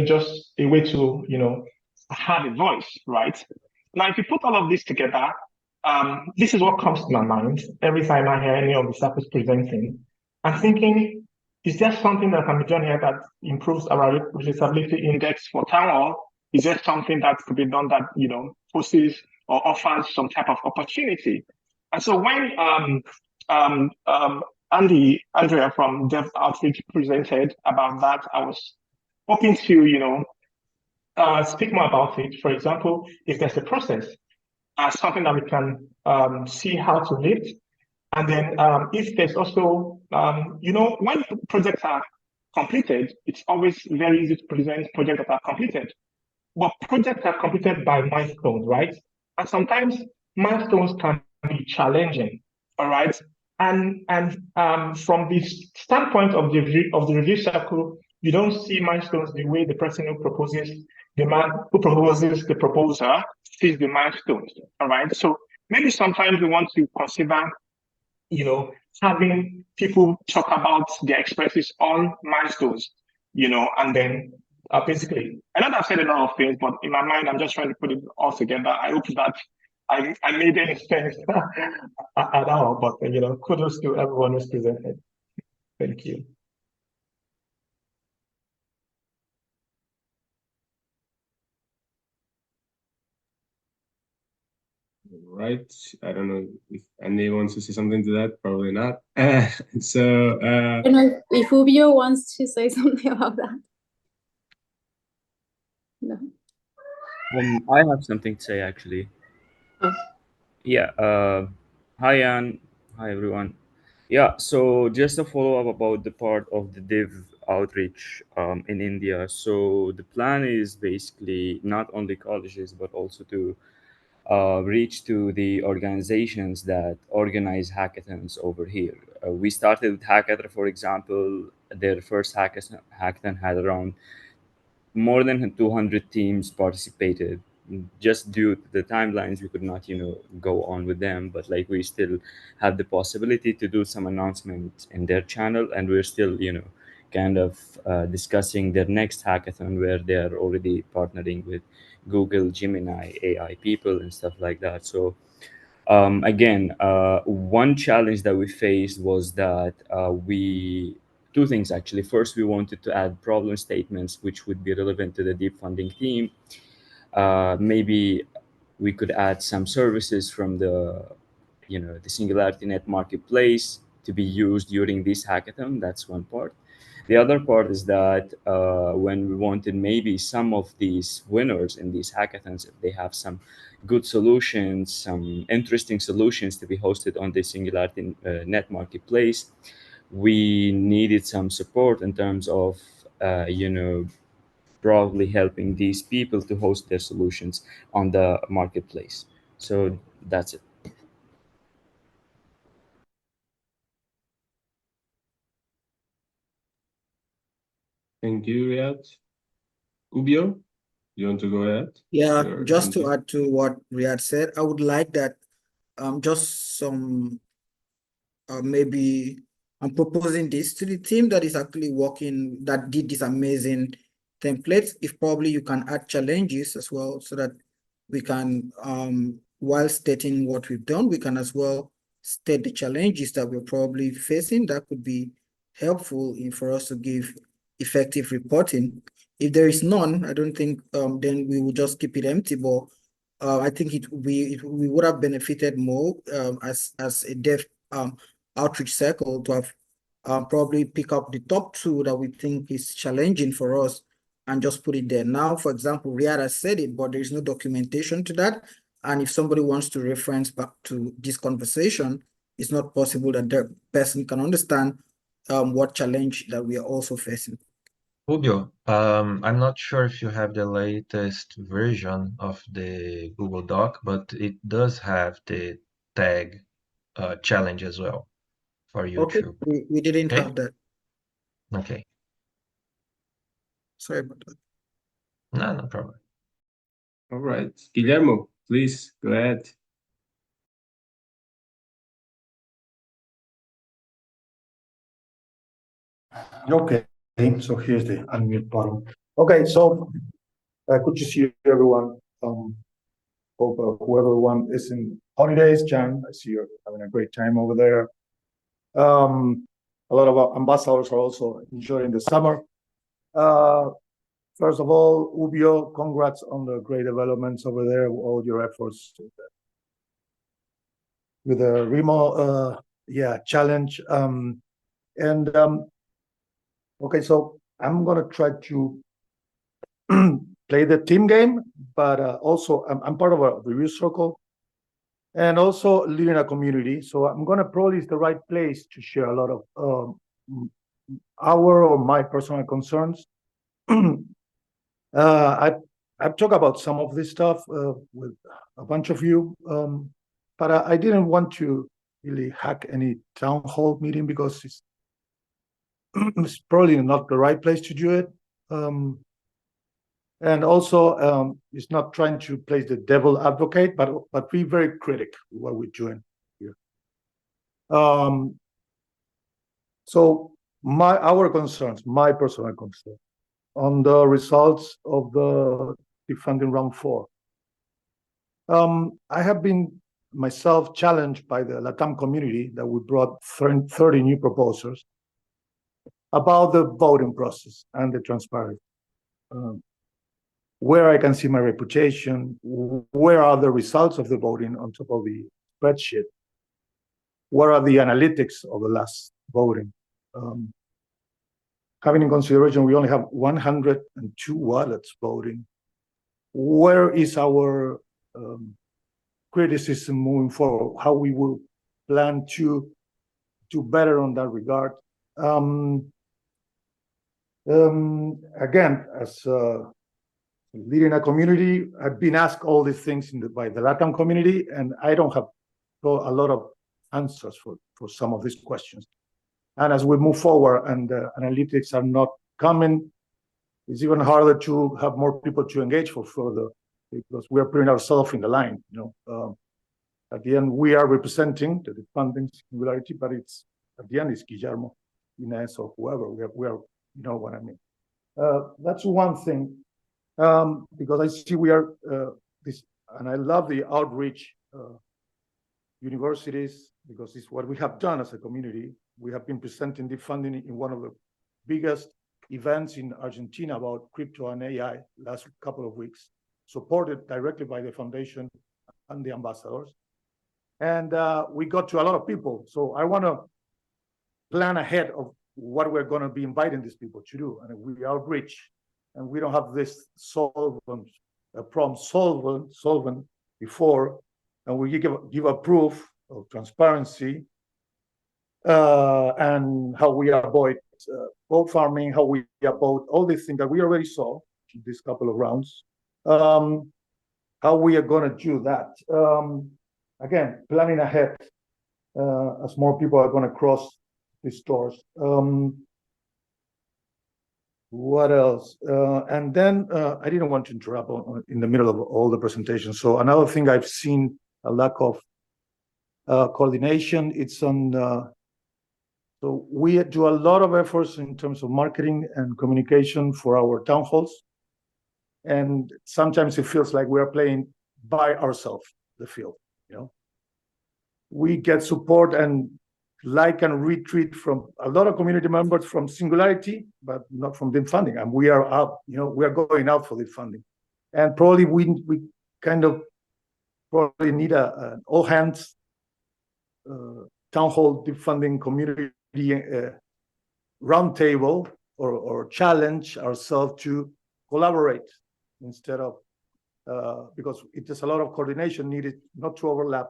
just a way to, have a voice, right? Now, if you put all of this together, this is what comes to my mind every time I hear any of the circles presenting. I'm thinking, is there something that can be done here that improves our relatability index for town hall? Is there something that could be done that, poses or offers some type of opportunity? And so when Andrea from Dev Outreach presented about that, I was hoping to, speak more about it. For example, if there's a process, something that we can see how to lift. And then if there's also, when projects are completed, it's always very easy to present projects that are completed. But projects are completed by milestones, right? And sometimes milestones can be challenging, all right? And from the standpoint of the review circle, you don't see milestones the way the person who proposes the proposal sees the milestones, all right? So maybe sometimes we want to consider, having people talk about their experiences on milestones, and then basically, I know I've said a lot of things, but in my mind, I'm just trying to put it all together. I hope that I made any sense at all, but kudos to everyone who's presented. Thank you. Right. I don't know if Andy wants to say something to that. Probably not. So I don't know if Ubio wants to say something about that. No. I have something to say actually. Oh. Yeah. Hi, Ann. Hi, everyone. Yeah. So just a follow up about the part of the Div outreach in India. So the plan is basically not only colleges but also to reach to the organizations that organize hackathons over here. We started with Hackathon, for example. Their first hackathon had around more than 200 teams participated. Just due to the timelines, we could not go on with them, but like we still have the possibility to do some announcements in their channel, and we're still kind of discussing their next hackathon where they are already partnering with Google Gemini AI people and stuff like that. So again, one challenge that we faced was that two things actually. First, we wanted to add problem statements which would be relevant to the deep funding team. Maybe we could add some services from the Singularity Net marketplace to be used during this hackathon. That's one part. The other part is that when we wanted maybe some of these winners in these hackathons, if they have some good solutions, some interesting solutions to be hosted on the Singularity Net marketplace, we needed some support in terms of probably helping these people to host their solutions on the marketplace. So that's it. thank you, Riyad. Ubio, you want to go ahead? Yeah, Your just to entry? add to what Riyad said, I would like that just some maybe I'm proposing this to the team that is actually working, that did this amazing templates. If probably you can add challenges as well so that we can while stating what we've done, we can as well state the challenges that we're probably facing. That could be helpful for us to give effective reporting. If there is none, I don't think then we will just keep it empty. But I think we would have benefited more as a dev outreach circle to have probably pick up the top two that we think is challenging for us and just put it there. Now, for example, Riyad has said it, but there is no documentation to that. And if somebody wants to reference back to this conversation, it's not possible that the person can understand what challenge that we are also facing. Rubio, I'm not sure if you have the latest version of the Google Doc, but it does have the tag challenge as well for Okay, YouTube. we didn't Okay? have that. Okay. Sorry about that. No, no problem. All right, Guillermo, please go ahead. Okay, so here's the unmute button. Okay, so good to see everyone. Hope whoever is in holidays, Jan, I see you're having a great time over there. A lot of our ambassadors are also enjoying the summer. First of all, Ubio, congrats on the great developments over there, all your efforts with the Remo challenge. Okay, so I'm gonna try to play the team game, but also I'm part of a review circle and also leading a community. So I'm gonna probably is the right place to share a lot of our or my personal concerns. I've talked about some of this stuff with a bunch of you, but I didn't want to really hack any town hall meeting because it's probably not the right place to do it. And also, it's not trying to play the devil advocate, but be very critic what we're doing here. So our concerns, my personal concern, on the results of the funding round 4. I have been myself challenged by the LATAM community that we brought 30 new proposals about the voting process and the transparency. Where I can see my reputation, where are the results of the voting on top of the spreadsheet? What are the analytics of the last voting? Having in consideration we only have 102 wallets voting, where is our criticism moving forward? How we will plan to do better on that regard? Again, as leading a community, I've been asked all these things by the LATAM community, and I don't have a lot of answers for some of these questions. And as we move forward and analytics are not coming, it's even harder to have more people to engage for further, because we are putting ourselves in the line. At the end, we are representing the funding singularity, but it's at the end it's Guillermo, Ines, or whoever. We are, you know what I mean. That's one thing, because I see we are this, and I love the outreach universities, because it's what we have done as a community. We have been presenting the funding in one of the biggest events in Argentina about crypto and AI last couple of weeks, supported directly by the foundation and the ambassadors. And we got to a lot of people. So I want to plan ahead of what we're going to be inviting these people to do. And we outreach, and we don't have this solvent before, and we give a proof of transparency and how we avoid vote farming, how we avoid all these things that we already saw in these couple of rounds, how we are going to do that. Again, planning ahead as more people are going to cross these doors. What else? And then I didn't want to interrupt in the middle of all the presentations. So another thing I've seen a lack of coordination. It's on. So we do a lot of efforts in terms of marketing and communication for our town halls, and sometimes it feels like we are playing by ourselves. the field. We get support and like and retreat from a lot of community members from Singularity, but not from the funding. And we are out, we are going out for the funding. And probably we kind of probably need an all hands town hall deep funding community roundtable or challenge ourselves to collaborate instead of because it is a lot of coordination needed, not to overlap.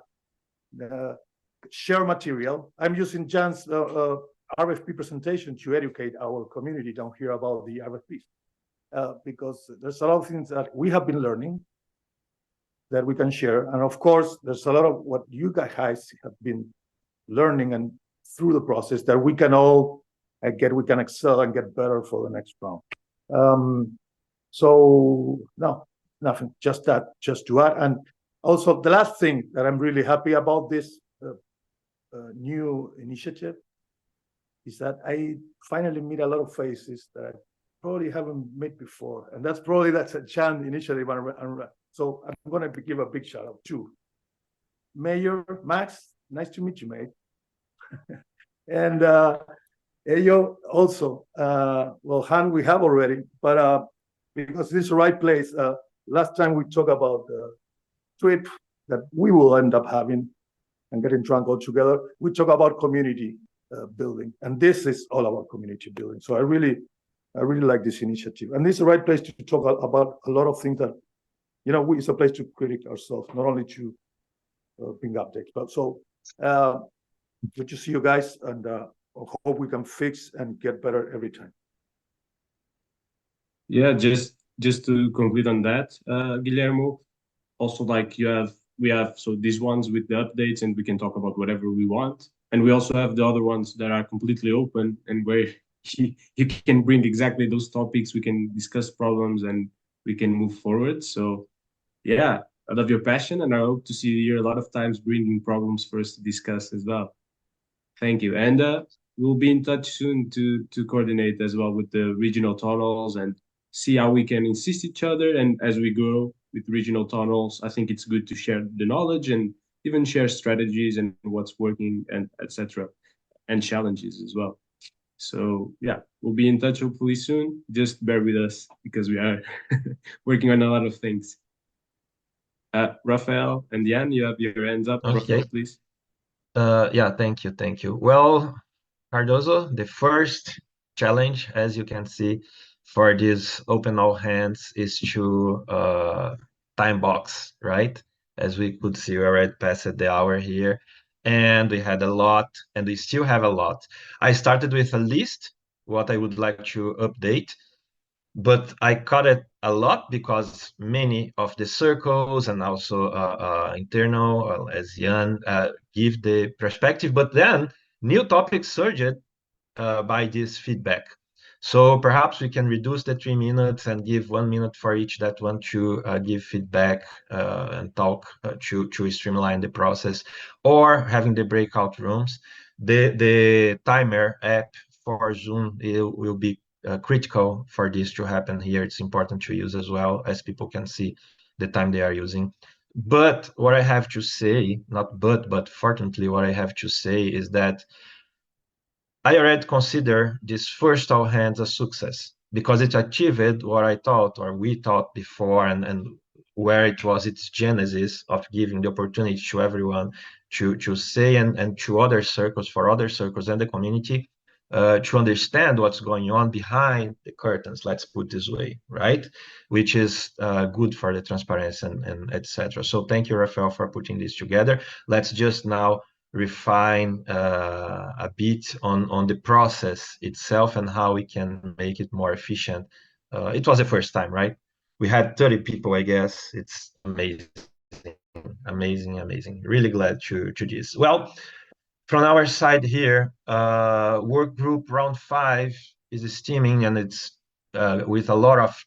Share material. I'm using Jan's RFP presentation to educate our community down here about the RFPs because there's a lot of things that we have been learning that we can share. And of course, there's a lot of what you guys have been learning and through the process that we can all we can excel and get better for the next round. So no, nothing, just to add. And also the last thing that I'm really happy about this new initiative is that I finally meet a lot of faces that I probably haven't met before. And that's a Chan initiative. So I'm going to give a big shout out to Mayor Max. Nice to meet you, mate. And Ayo also, well, Han, we have already, but because this is the right place. Last time we talked about the trip that we will end up having and getting drunk all together. We talk about community building, and this is all about community building. So I really like this initiative, and this is the right place to talk about a lot of things that, it's a place to critique ourselves, not only to bring updates. But so good to see you guys, and hope we can fix and get better every time. Yeah, just to complete on that, Guillermo. Also, like we have so these ones with the updates, and we can talk about whatever we want. And we also have the other ones that are completely open and where you can bring exactly those topics. We can discuss problems and we can move forward. So yeah, I love your passion, and I hope to see you here a lot of times bringing problems for us to discuss as well. Thank you. And we'll be in touch soon to coordinate as well with the regional tunnels and see how we can assist each other. And as we grow with regional tunnels, I think it's good to share the knowledge and even share strategies and what's working and etc. and challenges as well. So yeah, we'll be in touch hopefully soon. Just bear with us because we are working on a lot of things. Rafael and Jan, you have your hands up. Okay. Rafael, please. Yeah, thank you. Well, Cardoso, the first challenge, as you can see, for this open all hands is to time box, right? As we could see, we already passed the hour here, and we had a lot, and we still have a lot. I started with a list, what I would like to update, but I cut it a lot because many of the circles and also internal, as Jan give the perspective, but then new topics surged by this feedback. So perhaps we can reduce the 3 minutes and give 1 minute for each that want to give feedback and talk to streamline the process, or having the breakout rooms. The timer app for Zoom will be critical for this to happen here. It's important to use as well, as people can see the time they are using. But what I have to say, not but fortunately, what I have to say is that I already consider this first all hands a success because it achieved what I thought or we thought before, and where it was its genesis of giving the opportunity to everyone to say and to other circles, for other circles and the community to understand what's going on behind the curtains, let's put this way, right? Which is good for the transparency and etc. So thank you, Rafael, for putting this together. Let's just now refine a bit on the process itself and how we can make it more efficient. It was the first time, right? We had 30 people, I guess. It's amazing. Really glad to this. Well, from our side here, work group round 5 is steaming, and it's with a lot of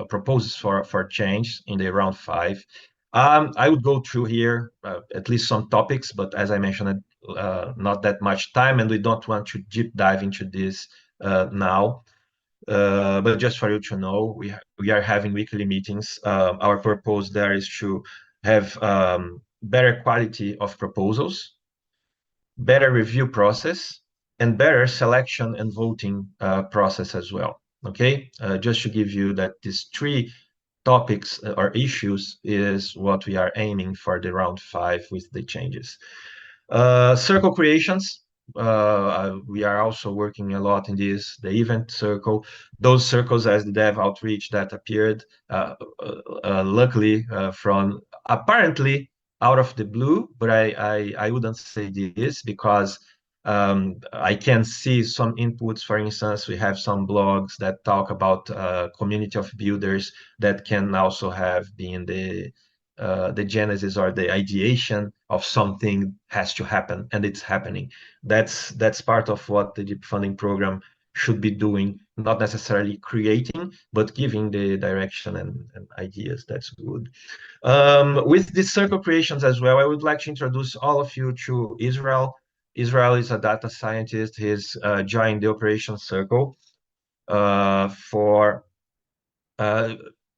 proposals for change in the round 5. I would go through here at least some topics, but as I mentioned, not that much time, and we don't want to deep dive into this now. But just for you to know, we are having weekly meetings. Our purpose there is to have better quality of proposals, better review process, and better selection and voting process as well. Okay, just to give you that these three topics or issues is what we are aiming for the round 5 with the changes. Circle creations. We are also working a lot in this, the event circle, those circles as the dev outreach that appeared luckily from apparently out of the blue, but I wouldn't say this because I can see some inputs. For instance, we have some blogs that talk about community of builders that can also have been the genesis or the ideation of something has to happen, and it's happening. That's part of what the deep funding program should be doing, not necessarily creating, but giving the direction and ideas. That's good. With the circle creations as well, I would like to introduce all of you to Israel. Israel is a data scientist. He's joined the operation circle for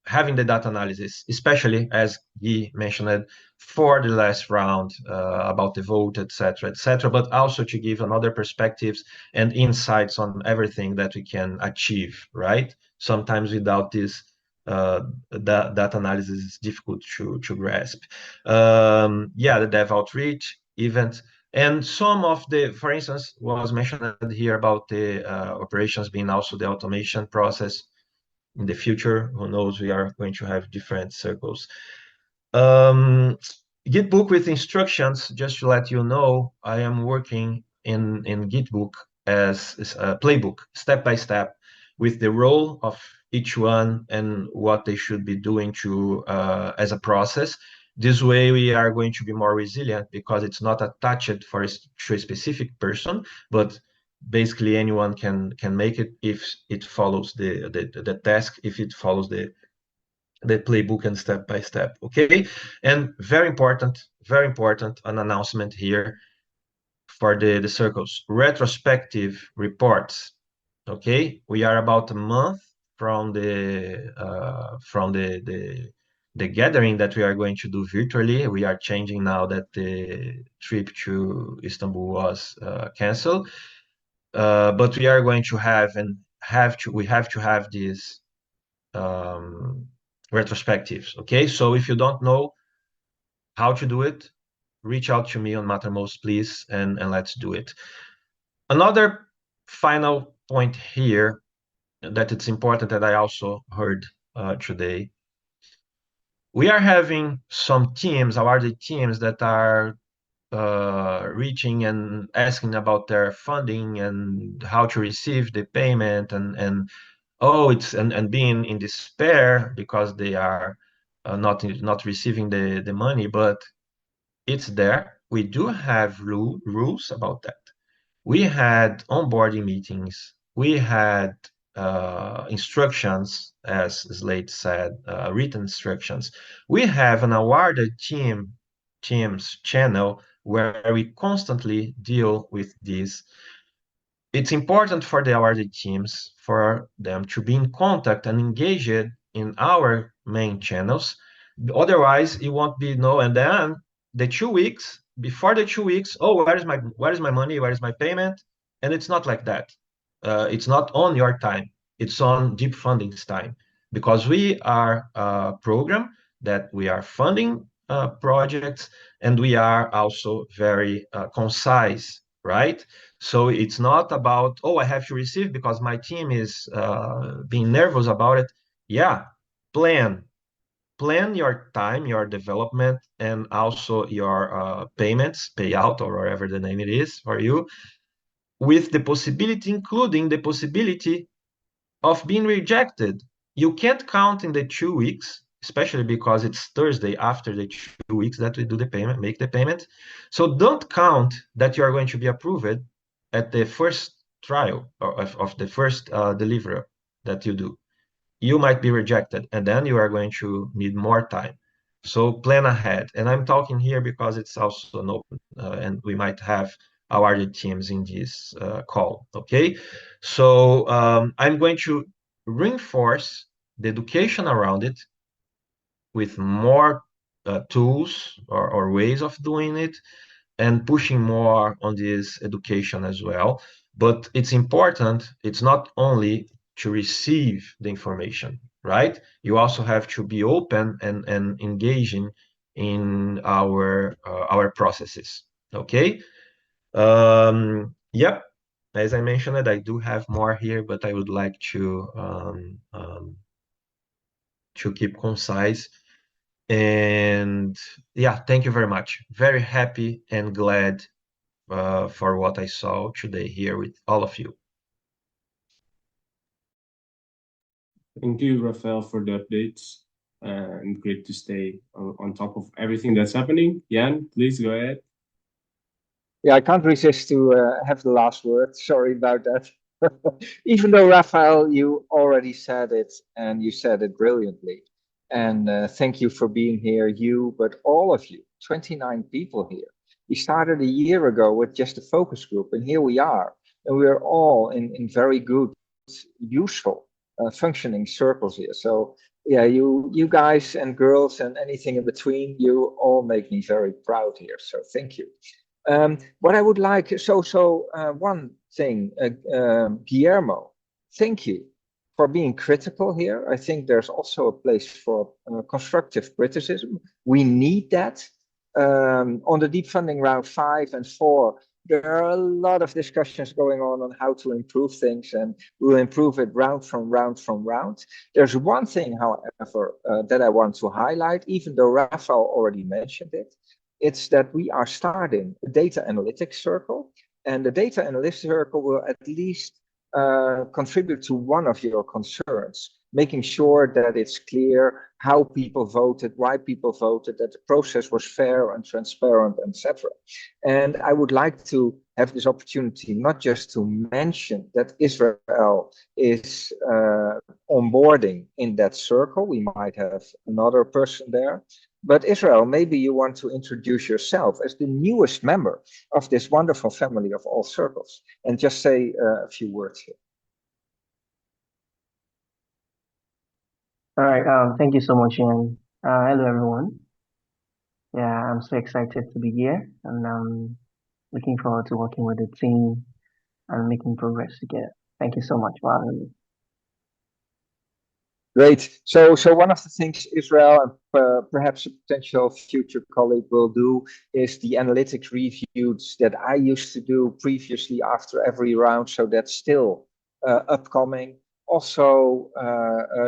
having the data analysis, especially as Guy mentioned for the last round about the vote, etc., but also to give another perspectives and insights on everything that we can achieve, right? Sometimes without this data analysis is difficult to grasp. Yeah, the dev outreach event. And some of the, for instance, was mentioned here about the operations being also the automation process. In the future, who knows, we are going to have different circles. Gitbook with instructions, just to let you know, I am working in Gitbook as a playbook, step by step, with the role of each one and what they should be doing to as a process. This way, we are going to be more resilient because it's not attached to a specific person, but basically anyone can make it if it follows the task, if it follows the playbook and step by step. Okay, and very important, an announcement here for the circles: retrospective reports. Okay, we are about a month from the gathering that we are going to do virtually. We are changing now that the trip to Istanbul was canceled. But we are going to have we have to have these retrospectives. Okay, so if you don't know how to do it, reach out to me on Mattermost, please, and let's do it. Another final point here that it's important that I also heard today. We are having some teams, awarded teams, that are reaching and asking about their funding and how to receive the payment and being in despair because they are not receiving the money, but it's there. We do have rules about that. We had onboarding meetings. We had instructions, as Slade said, written instructions. We have an awarded teams channel where we constantly deal with this. It's important for the awarded teams for them to be in contact and engaged in our main channels. Otherwise, it won't be no. And then the 2 weeks before the 2 weeks, oh, where is my money? Where is my payment? And it's not like that. It's not on your time. It's on Deep Funding's time, because we are a program that we are funding projects, and we are also very concise, right? So it's not about, oh, I have to receive because my team is being nervous about it. Yeah, plan your time, your development, and also your payments, payout, or whatever the name it is for you, with the possibility, including the possibility of being rejected. You can't count in the 2 weeks, especially because it's Thursday after the 2 weeks that we do the payment, make the payment. So don't count that you are going to be approved at the first trial of the first delivery that you do. You might be rejected, and then you are going to need more time. So plan ahead. And I'm talking here because it's also an open, and we might have awarded teams in this call. Okay, so I'm going to reinforce the education around it with more tools or ways of doing it, and pushing more on this education as well. But it's important, it's not only to receive the information, right? You also have to be open and engaging in our processes. Okay. Yep. As I mentioned, I do have more here, but I would like to keep concise. And yeah, thank you very much. Very happy and glad for what I saw today here with all of you. Thank you, Rafael, for the updates. And great to stay on top of everything that's happening. Jan, please go ahead. Yeah, I can't resist to have the last word. Sorry about that. Even though, Rafael, you already said it and you said it brilliantly. And thank you for being here, you, but all of you, 29 people here. We started a year ago with just a focus group, and here we are. And we are all in very good, useful, functioning circles here. So yeah, you guys and girls and anything in between, you all make me very proud here. So thank you. What I would like, one thing, Guillermo, thank you for being critical here. I think there's also a place for constructive criticism. We need that. On the deep funding round 5 and 4, there are a lot of discussions going on how to improve things, and we'll improve it round from round. There's one thing, however, that I want to highlight, even though Rafael already mentioned it. It's that we are starting a data analytics circle, and the data analytics circle will at least contribute to one of your concerns, making sure that it's clear how people voted, why people voted, that the process was fair and transparent, etc. And I would like to have this opportunity not just to mention that Israel is onboarding in that circle. We might have another person there. But Israel, maybe you want to introduce yourself as the newest member of this wonderful family of all circles, and just say a few words here. All right. Thank you so much, Ian. Hello, everyone. Yeah, I'm so excited to be here, and I'm looking forward to working with the team and making progress together. Thank you so much for having me. Great. So one of the things Israel and perhaps a potential future colleague will do is the analytics reviews that I used to do previously after every round. So that's still upcoming. Also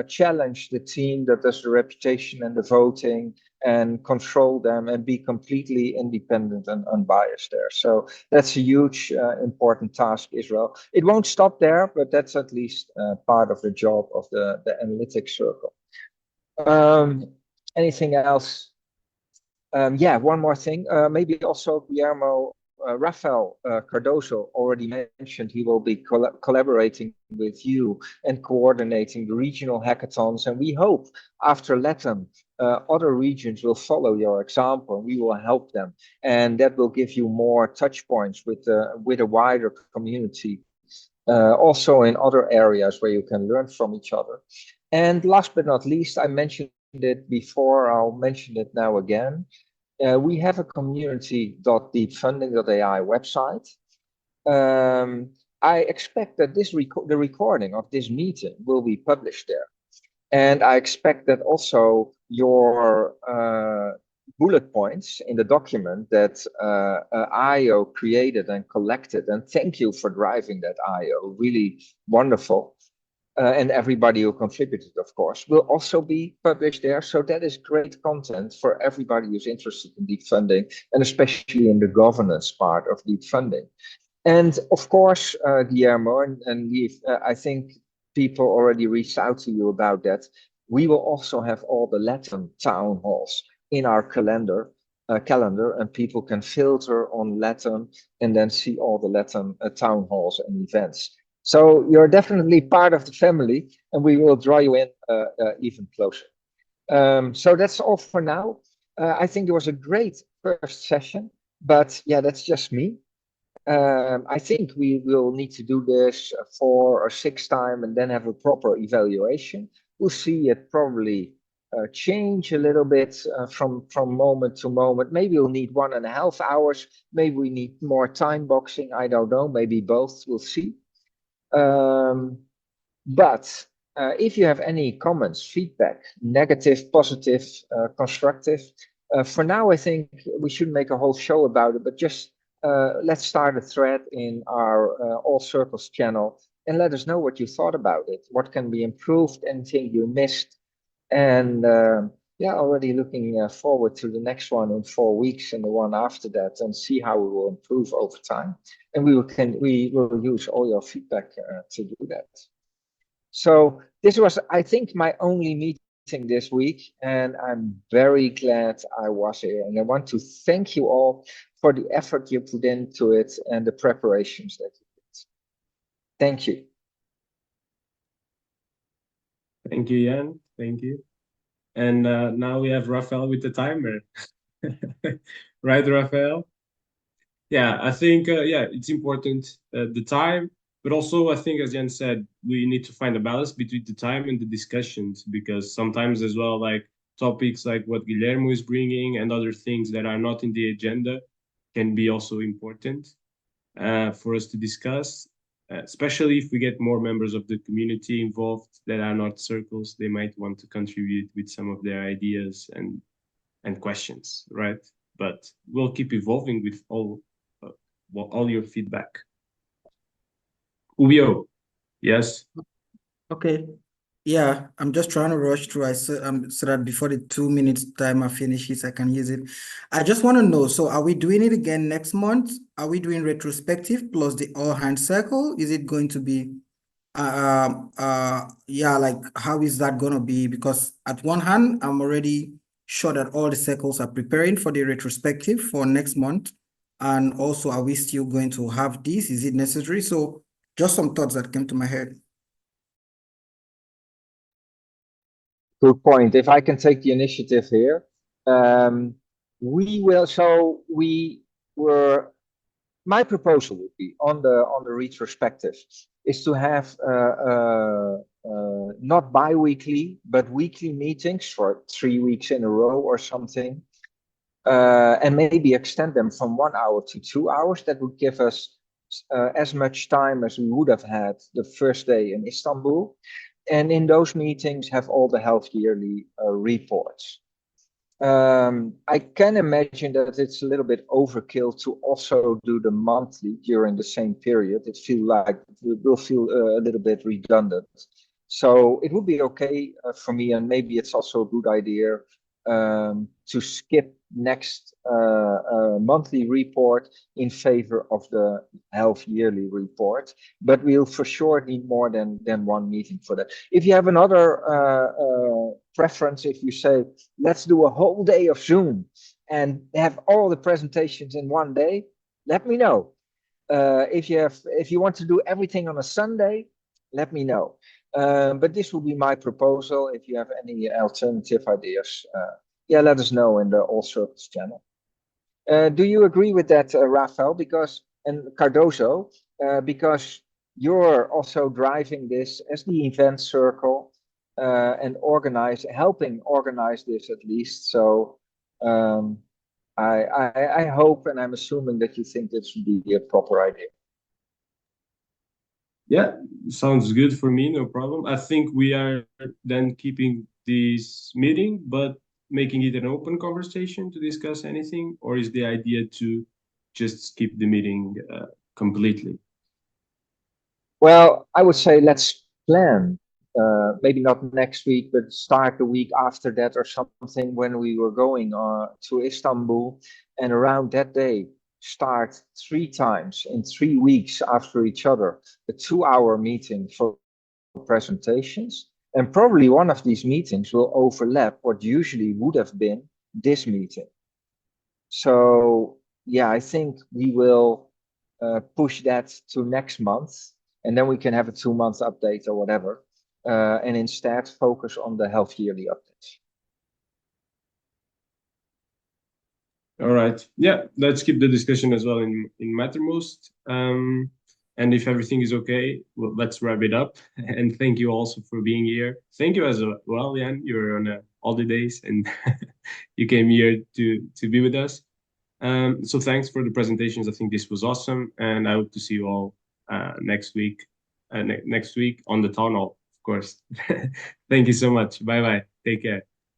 challenge the team that does the reputation and the voting and control them and be completely independent and unbiased there. So that's a huge important task, Israel. It won't stop there, but that's at least part of the job of the analytics circle. Anything else? Yeah, one more thing. Maybe also Guillermo, Rafael Cardoso already mentioned he will be collaborating with you and coordinating the regional hackathons. And we hope after LATAM, other regions will follow your example. We will help them. And that will give you more touch points with a wider community. Also in other areas where you can learn from each other. And last but not least, I mentioned it before, I'll mention it now again. We have a community.deepfunding.ai website. I expect that the recording of this meeting will be published there. And I expect that also your bullet points in the document that IO created and collected, and thank you for driving that IO, really wonderful. And everybody who contributed, of course, will also be published there. So that is great content for everybody who's interested in deep funding, and especially in the governance part of deep funding. And of course, Guillermo, and I think people already reached out to you about that. We will also have all the LATAM town halls in our calendar, and people can filter on LATAM and then see all the LATAM town halls and events. So you're definitely part of the family, and we will draw you in even closer. So that's all for now. I think it was a great first session, but yeah, that's just me. I think we will need to do this 4 or 6 times and then have a proper evaluation. We'll see it probably change a little bit from moment to moment. Maybe we'll need 1.5 hours. Maybe we need more time boxing. I don't know. Maybe both. We'll see. But if you have any comments, feedback, negative, positive, constructive, for now, I think we shouldn't make a whole show about it, but just let's start a thread in our All Circles channel and let us know what you thought about it. What can be improved, anything you missed. And yeah, already looking forward to the next one in 4 weeks and the one after that, and see how we will improve over time. And we will use all your feedback to do that. So this was, I think, my only meeting this week, and I'm very glad I was here. And I want to thank you all for the effort you put into it and the preparations that you did. Thank you. Thank you, Jan. Thank you. And now we have Rafael with the timer. Right, Rafael? Yeah, I think, yeah, it's important, the time, but also I think, as Jan said, we need to find a balance between the time and the discussions, because sometimes as well, like topics like what Guillermo is bringing and other things that are not in the agenda can be also important for us to discuss, especially if we get more members of the community involved that are not circles. They might want to contribute with some of their ideas and questions, right? But we'll keep evolving with all your feedback. Ubio, yes? Okay. Yeah, I'm just trying to rush through so that before the 2 minutes timer finishes, I can use it. I just want to know, so are we doing it again next month? Are we doing retrospective plus the all hands circle? Is it going to be, yeah, like how is that going to be? Because at one hand, I'm already sure that all the circles are preparing for the retrospective for next month. And also, are we still going to have this? Is it necessary? So just some thoughts that came to my head. Good point. If I can take the initiative here, we will. So we were. My proposal would be on the retrospective is to have not bi-weekly but weekly meetings for 3 weeks in a row or something, and maybe extend them from 1 hour to 2 hours. That would give us as much time as we would have had the first day in Istanbul. And in those meetings, have all the health yearly reports. I can imagine that it's a little bit overkill to also do the monthly during the same period. It will feel a little bit redundant. So it would be okay for me, and maybe it's also a good idea to skip next monthly report in favor of the health yearly report. But we'll for sure need more than one meeting for that. If you have another preference, if you say, let's do a whole day of Zoom and have all the presentations in one day, let me know. If you want to do everything on a Sunday, let me know. But this will be my proposal. If you have any alternative ideas, yeah, let us know in the All Circles channel. Do you agree with that, Rafael? And Cardoso, because you're also driving this as the event circle and helping organize this at least. So I hope, and I'm assuming that you think this would be a proper idea. Yeah, sounds good for me, no problem. I think we are then keeping this meeting, but making it an open conversation to discuss anything, or is the idea to just skip the meeting completely? Well, I would say let's plan, maybe not next week, but start the week after that or something, when we were going to Istanbul, and around that day, start 3 times in 3 weeks after each other, a 2-hour meeting for presentations. And probably one of these meetings will overlap what usually would have been this meeting. So yeah, I think we will push that to next month, and then we can have a 2-month update or whatever, and instead focus on the health yearly updates. All right. Yeah, let's keep the discussion as well in Mattermost. And if everything is okay, well, let's wrap it up. And thank you also for being here. Thank you as well, Jan. You're on all the days, and you came here to be with us. So thanks for the presentations. I think this was awesome, and I hope to see you all next week. Next week on the tunnel, of course. Thank you so much. Bye bye. Take care.